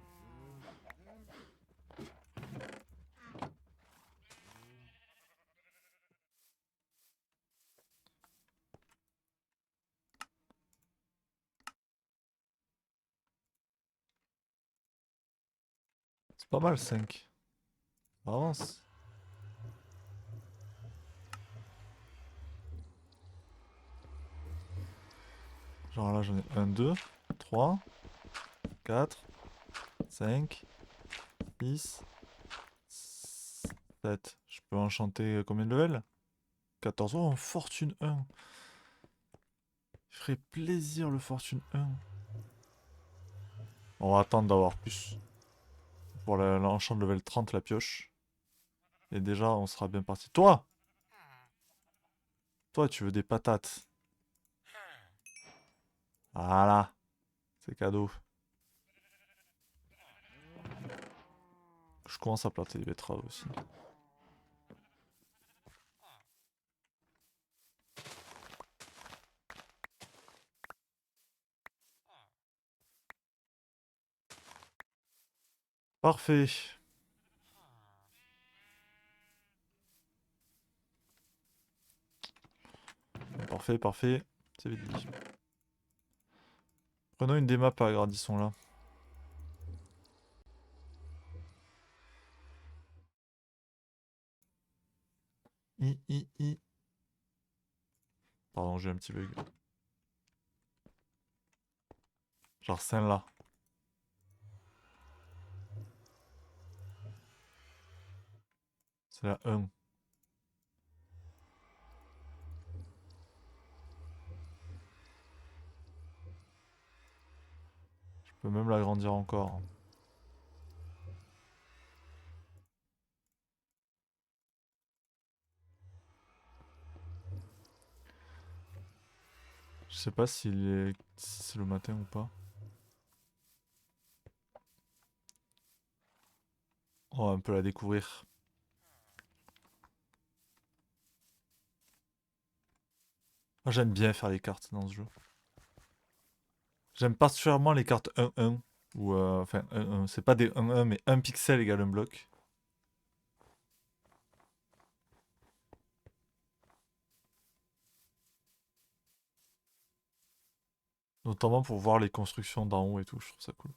B: Pas mal 5. Ça avance. Genre là j'en ai 1, 2, 3, 4, 5, 6, 7. Je peux enchanter combien de levels? 14. Oh, fortune 1. Il ferait plaisir le fortune 1. On va attendre d'avoir plus. Pour l'enchant de level 30 la pioche. Et déjà on sera bien parti. Toi! Toi tu veux des patates. Voilà. C'est cadeau. Je commence à planter des betteraves aussi. Parfait. Parfait, parfait. C'est vite dit. Prenons une des maps et agrandissons là. I. Pardon, j'ai un petit bug. Genre celle-là. C'est la 1. Je peux même l'agrandir encore. Je sais pas si c'est le matin ou pas. On va un peu la découvrir. Moi j'aime bien faire les cartes dans ce jeu. J'aime particulièrement les cartes 1-1. Ou enfin 1-1. C'est pas des 1-1 mais 1 pixel égale un bloc. Notamment pour voir les constructions d'en haut et tout, je trouve ça cool.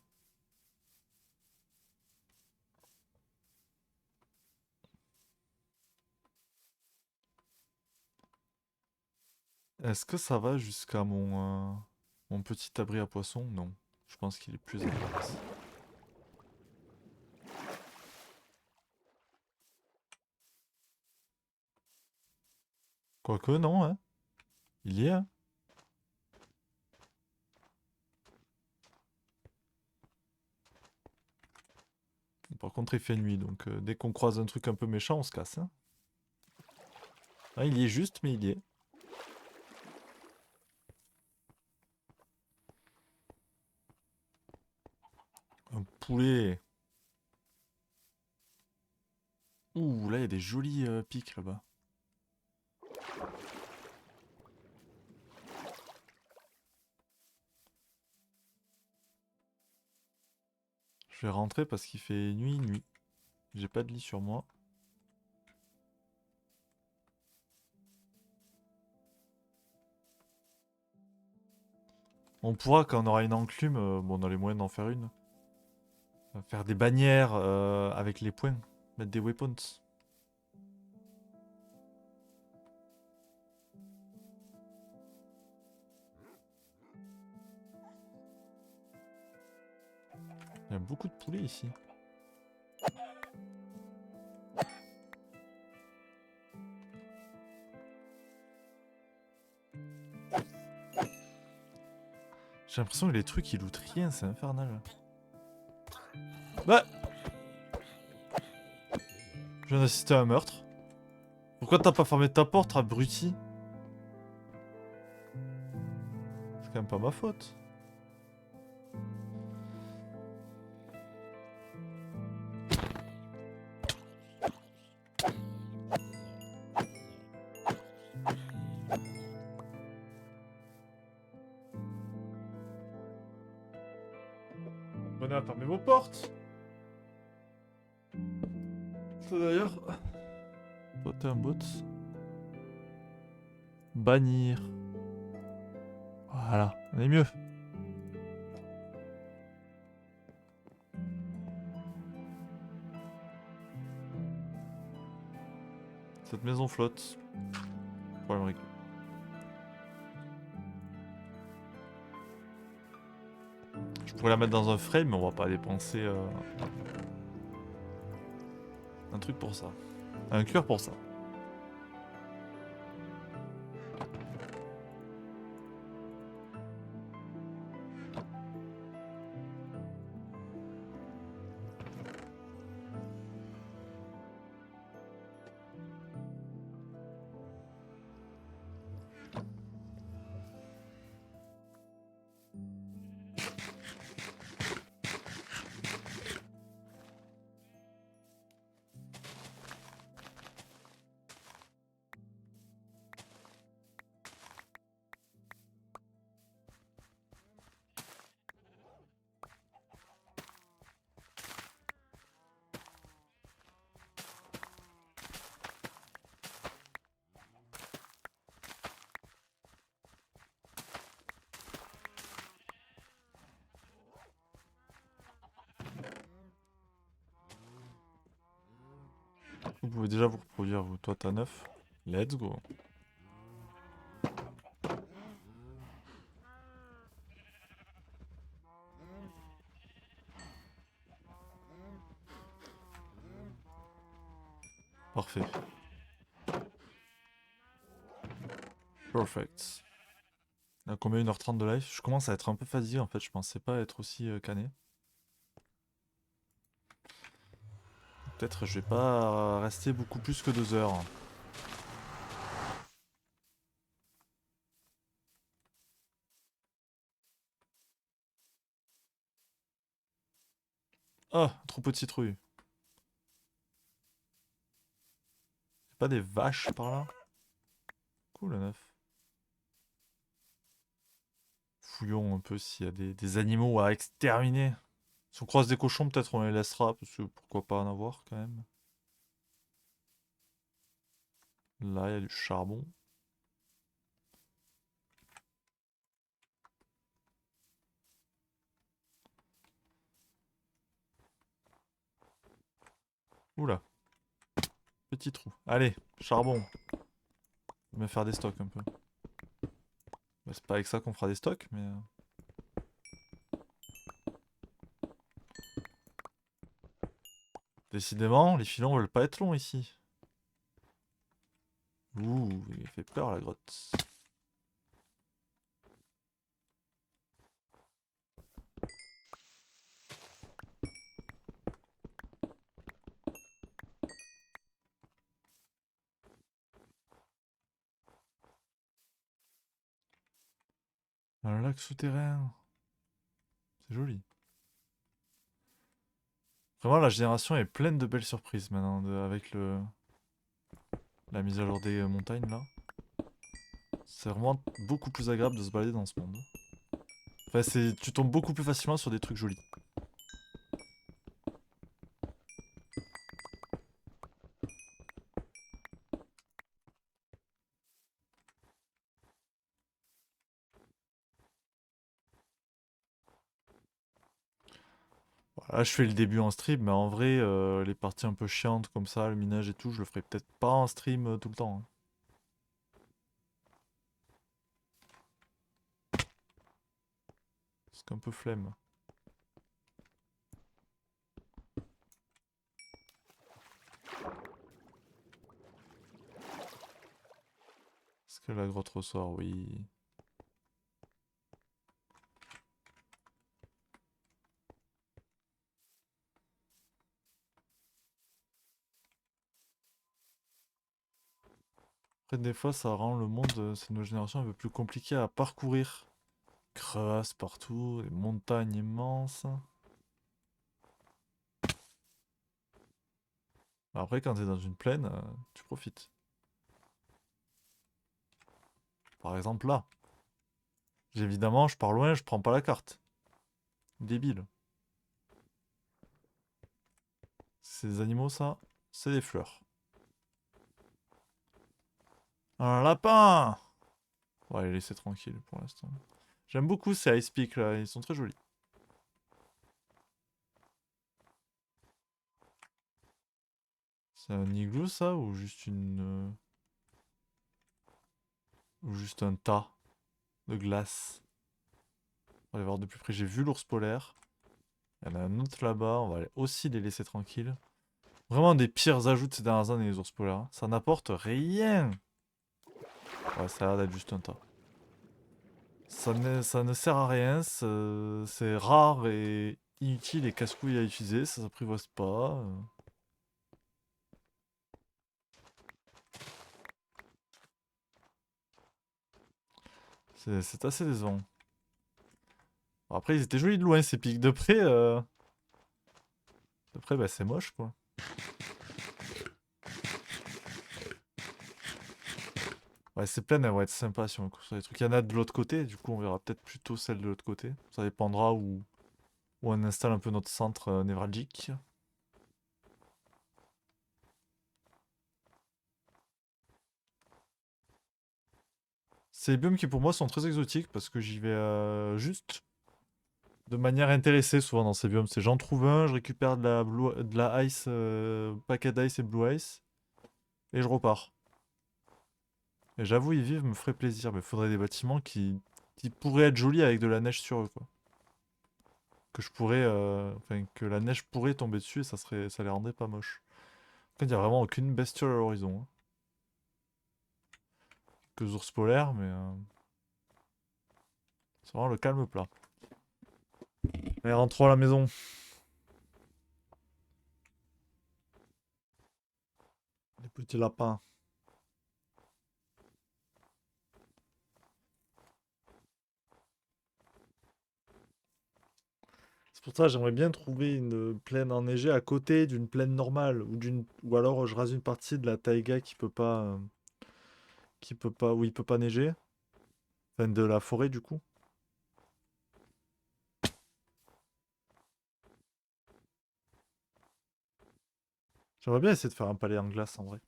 B: Est-ce que ça va jusqu'à mon petit abri à poissons? Non. Je pense qu'il est plus efficace. Quoique non, hein. Il y est, hein. Par contre, il fait nuit, donc dès qu'on croise un truc un peu méchant, on se casse, hein. Ah, il y est juste, mais il y est. Un poulet. Ouh, là, il y a des jolis pics là-bas. Je vais rentrer parce qu'il fait nuit. J'ai pas de lit sur moi. On pourra, quand on aura une enclume, bon, on a les moyens d'en faire une. Faire des bannières avec les points. Mettre des weapons. Il y a beaucoup de poulets ici. J'ai l'impression que les trucs ils lootent rien, c'est infernal. Bah, je viens d'assister à un meurtre. Pourquoi t'as pas fermé ta porte, abruti? C'est quand même pas ma faute. Venez à fermer vos portes. Ça d'ailleurs. Botter un bot. Bannir. Voilà, on est mieux. Cette maison flotte. Problème réglé. Je pourrais la mettre dans un frame, mais on va pas dépenser un truc pour ça. Un cuir pour ça. Vous pouvez déjà vous reproduire, vous. Toi, t'as 9. Let's go. Parfait. Perfect. On a combien 1h30 de live? Je commence à être un peu fatigué en fait, je pensais pas être aussi cané. Peut-être je vais pas rester beaucoup plus que 2 heures. Ah, troupeau de citrouilles. Y'a pas des vaches par là? Cool le neuf. Fouillons un peu s'il y a des animaux à exterminer. Si on croise des cochons, peut-être on les laissera, parce que pourquoi pas en avoir quand même. Là, il y a du charbon. Oula. Petit trou. Allez, charbon. On va faire des stocks un peu. Bah, c'est pas avec ça qu'on fera des stocks, mais... Décidément, les filons veulent pas être longs ici. Ouh, il fait peur la grotte. Un lac souterrain. C'est joli. Vraiment, la génération est pleine de belles surprises maintenant, avec la mise à jour des montagnes là. C'est vraiment beaucoup plus agréable de se balader dans ce monde. Enfin, tu tombes beaucoup plus facilement sur des trucs jolis. Là, je fais le début en stream, mais en vrai, les parties un peu chiantes comme ça, le minage et tout, je le ferai peut-être pas en stream tout le temps, hein. C'est qu'un peu flemme. Est-ce que la grotte ressort? Oui. Après, des fois, ça rend le monde, cette nouvelle génération, un peu plus compliqué à parcourir. Crevasses partout, des montagnes immenses. Après, quand t'es dans une plaine, tu profites. Par exemple, là. Évidemment, je pars loin, je prends pas la carte. Débile. C'est des animaux, ça? C'est des fleurs. Un lapin! On va les laisser tranquilles pour l'instant. J'aime beaucoup ces ice peaks là, ils sont très jolis. C'est un igloo ça ou juste une... ou juste un tas de glace? On va aller voir de plus près. J'ai vu l'ours polaire. Il y en a un autre là-bas. On va aussi les laisser tranquilles. Vraiment des pires ajouts de ces dernières années, les ours polaires, hein. Ça n'apporte rien. Ouais, ça a l'air d'être juste un tas. Ça ne sert à rien. C'est rare et inutile et casse-couille à utiliser. Ça s'apprivoise pas. C'est assez décevant. Bon, après, ils étaient jolis de loin, ces pics. De près, bah, c'est moche, quoi. Ouais, ces plaines, elles vont être sympas si on construit des trucs. Il y en a de l'autre côté, du coup, on verra peut-être plutôt celle de l'autre côté. Ça dépendra où on installe un peu notre centre névralgique. C'est des biomes qui, pour moi, sont très exotiques parce que j'y vais juste de manière intéressée souvent dans ces biomes. C'est j'en trouve un, je récupère de la ice, paquet d'ice et blue ice, et je repars. Et j'avoue, y vivre me ferait plaisir, mais il faudrait des bâtiments qui pourraient être jolis avec de la neige sur eux, quoi. Que je pourrais, enfin, que la neige pourrait tomber dessus et ça les rendrait pas moches. En fait, il n'y a vraiment aucune bestiole à l'horizon, hein. Que ours polaires, mais c'est vraiment le calme plat. Allez, rentrons à la maison. Les petits lapins. C'est pour ça que j'aimerais bien trouver une plaine enneigée à côté d'une plaine normale ou alors je rase une partie de la taïga où il peut pas neiger, enfin de la forêt du coup. J'aimerais bien essayer de faire un palais en glace en vrai.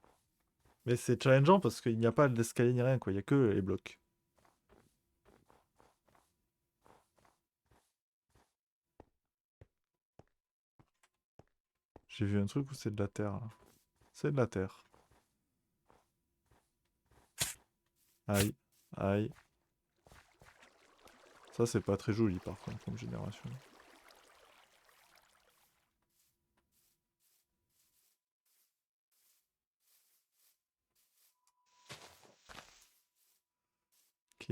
B: Mais c'est challengeant parce qu'il n'y a pas d'escalier ni rien quoi, il y a que les blocs. J'ai vu un truc où c'est de la terre là. C'est de la terre. Aïe, aïe. Ça c'est pas très joli par contre comme génération. Ok.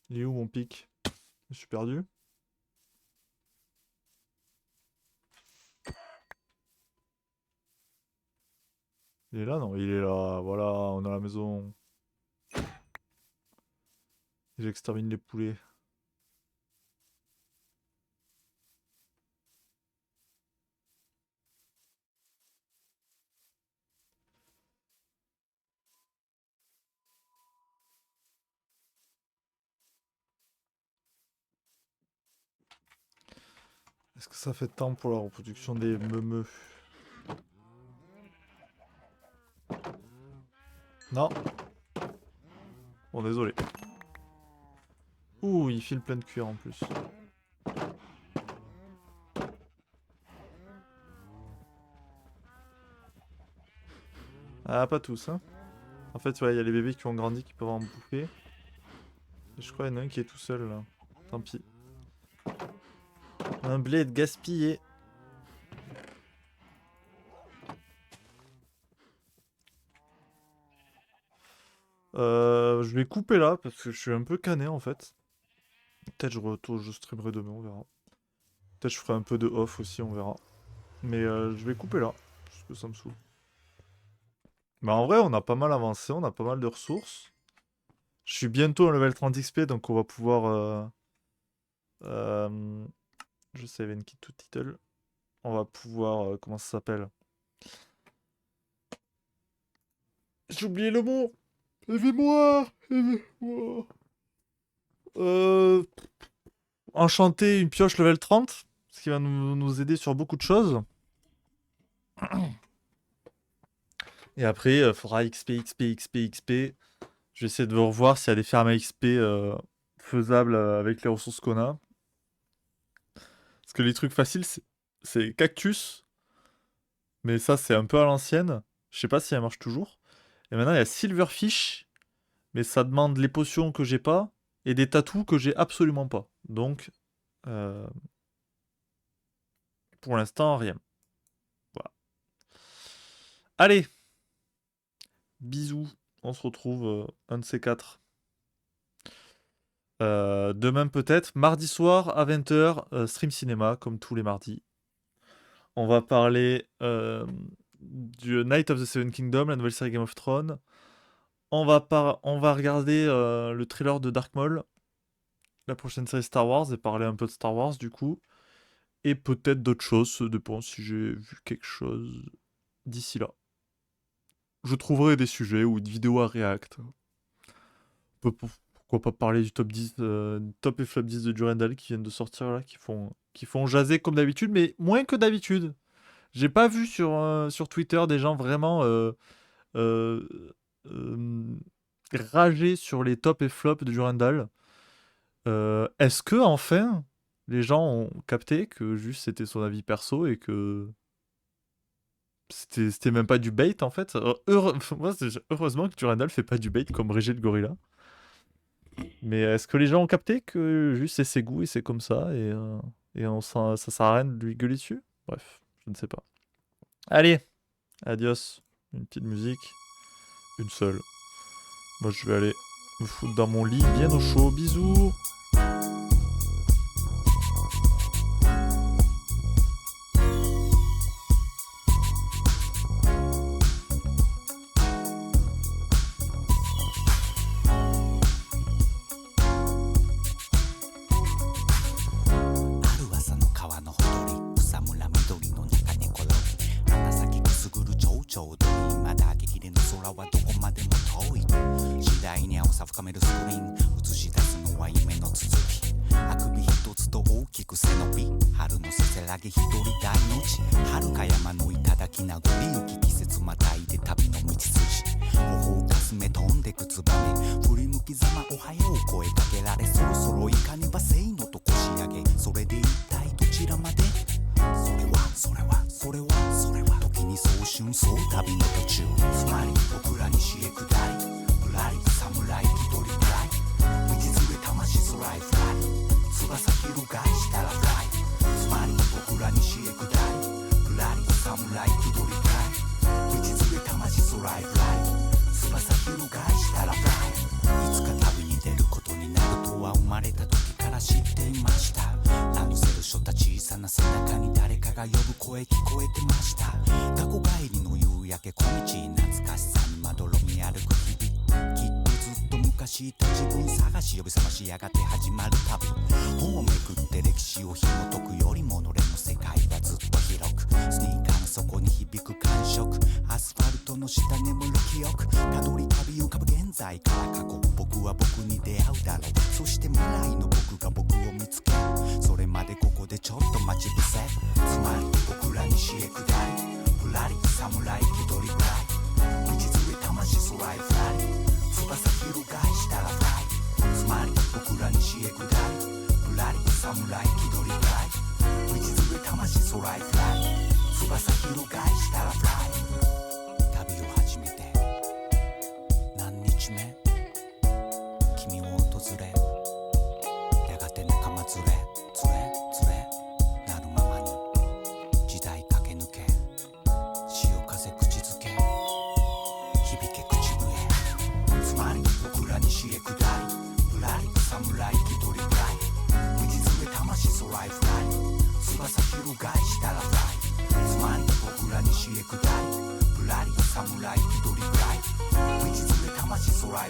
B: Il est où mon pic? Je suis perdu. Il est là? Non, il est là. Voilà, on a la maison. J'extermine les poulets. Est-ce que ça fait temps pour la reproduction des meumeux? Non. Bon, désolé. Ouh, il file plein de cuir en plus. Ah, pas tous, hein. En fait, ouais, il y a les bébés qui ont grandi qui peuvent en bouffer. Et je crois qu'il y en a un qui est tout seul, là. Tant pis. Un blé de gaspillé. Je vais couper là, parce que je suis un peu cané, en fait. Peut-être je streamerai demain, on verra. Peut-être je ferai un peu de off aussi, on verra. Mais je vais couper là, parce que ça me saoule. Mais en vrai, on a pas mal avancé, on a pas mal de ressources. Je suis bientôt au level 30 XP, donc on va pouvoir... je sais, Kit to Title. On va pouvoir... comment ça s'appelle? J'ai oublié le mot. Aidez-moi. Aidez-moi. Euh... Enchanter une pioche level 30. Ce qui va nous aider sur beaucoup de choses. Et après, faudra XP, XP, XP, XP. Je vais essayer de revoir s'il y a des fermes à XP faisable avec les ressources qu'on a. Parce que les trucs faciles, c'est cactus. Mais ça, c'est un peu à l'ancienne. Je sais pas si elle marche toujours. Et maintenant, il y a silverfish. Mais ça demande les potions que j'ai pas. Et des tatous que j'ai absolument pas. Donc, euh, pour l'instant, rien. Voilà. Allez, bisous. On se retrouve un de ces quatre. Demain peut-être. Mardi soir à 20h, stream cinéma, comme tous les mardis. On va parler du Night of the Seven Kingdoms, la nouvelle série Game of Thrones. On va regarder le trailer de Dark Maul, la prochaine série Star Wars, et parler un peu de Star Wars du coup. Et peut-être d'autres choses, ça dépend si j'ai vu quelque chose d'ici là. Je trouverai des sujets ou une vidéo à react. Pourquoi pas parler du top 10, top et flop 10 de Durandal qui viennent de sortir là, qui font jaser comme d'habitude, mais moins que d'habitude. J'ai pas vu sur Twitter des gens vraiment rager sur les top et flop de Durandal. Est-ce que enfin les gens ont capté que juste c'était son avis perso et que c'était même pas du bait en fait? Heureusement que Durandal fait pas du bait comme Régé le Gorilla. Mais est-ce que les gens ont capté que juste c'est ses goûts et c'est comme ça et ça sert à rien de lui gueuler dessus? Bref, je ne sais pas. Allez, adios. Une petite musique. Une seule. Moi je vais aller me foutre dans mon lit bien au chaud. Bisous.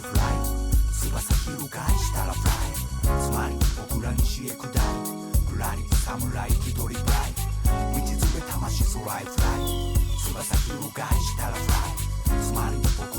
C: Fly, 翼広がしたら fly つまり僕